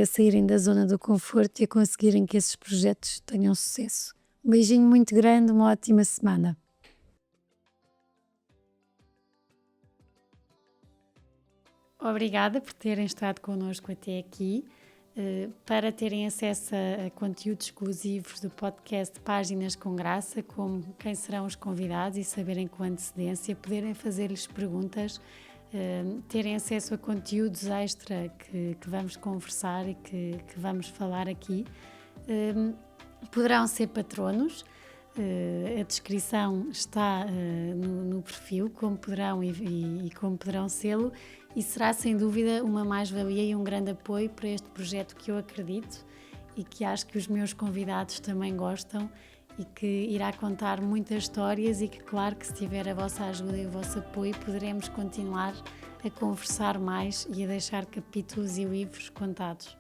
a saírem da zona do conforto e a conseguirem que esses projetos tenham sucesso. Um beijinho muito grande, uma ótima semana. Obrigada por terem estado connosco até aqui. Para terem acesso a conteúdos exclusivos do podcast Páginas com Graça, como quem serão os convidados e saberem com antecedência, poderem fazer-lhes perguntas, terem acesso a conteúdos extra que vamos conversar e que vamos falar aqui, poderão ser patronos. A descrição está no perfil, como poderão e como poderão sê-lo, e será sem dúvida uma mais-valia e um grande apoio para este projeto que eu acredito e que acho que os meus convidados também gostam e que irá contar muitas histórias e que, claro, que se tiver a vossa ajuda e o vosso apoio, poderemos continuar a conversar mais e a deixar capítulos e livros contados.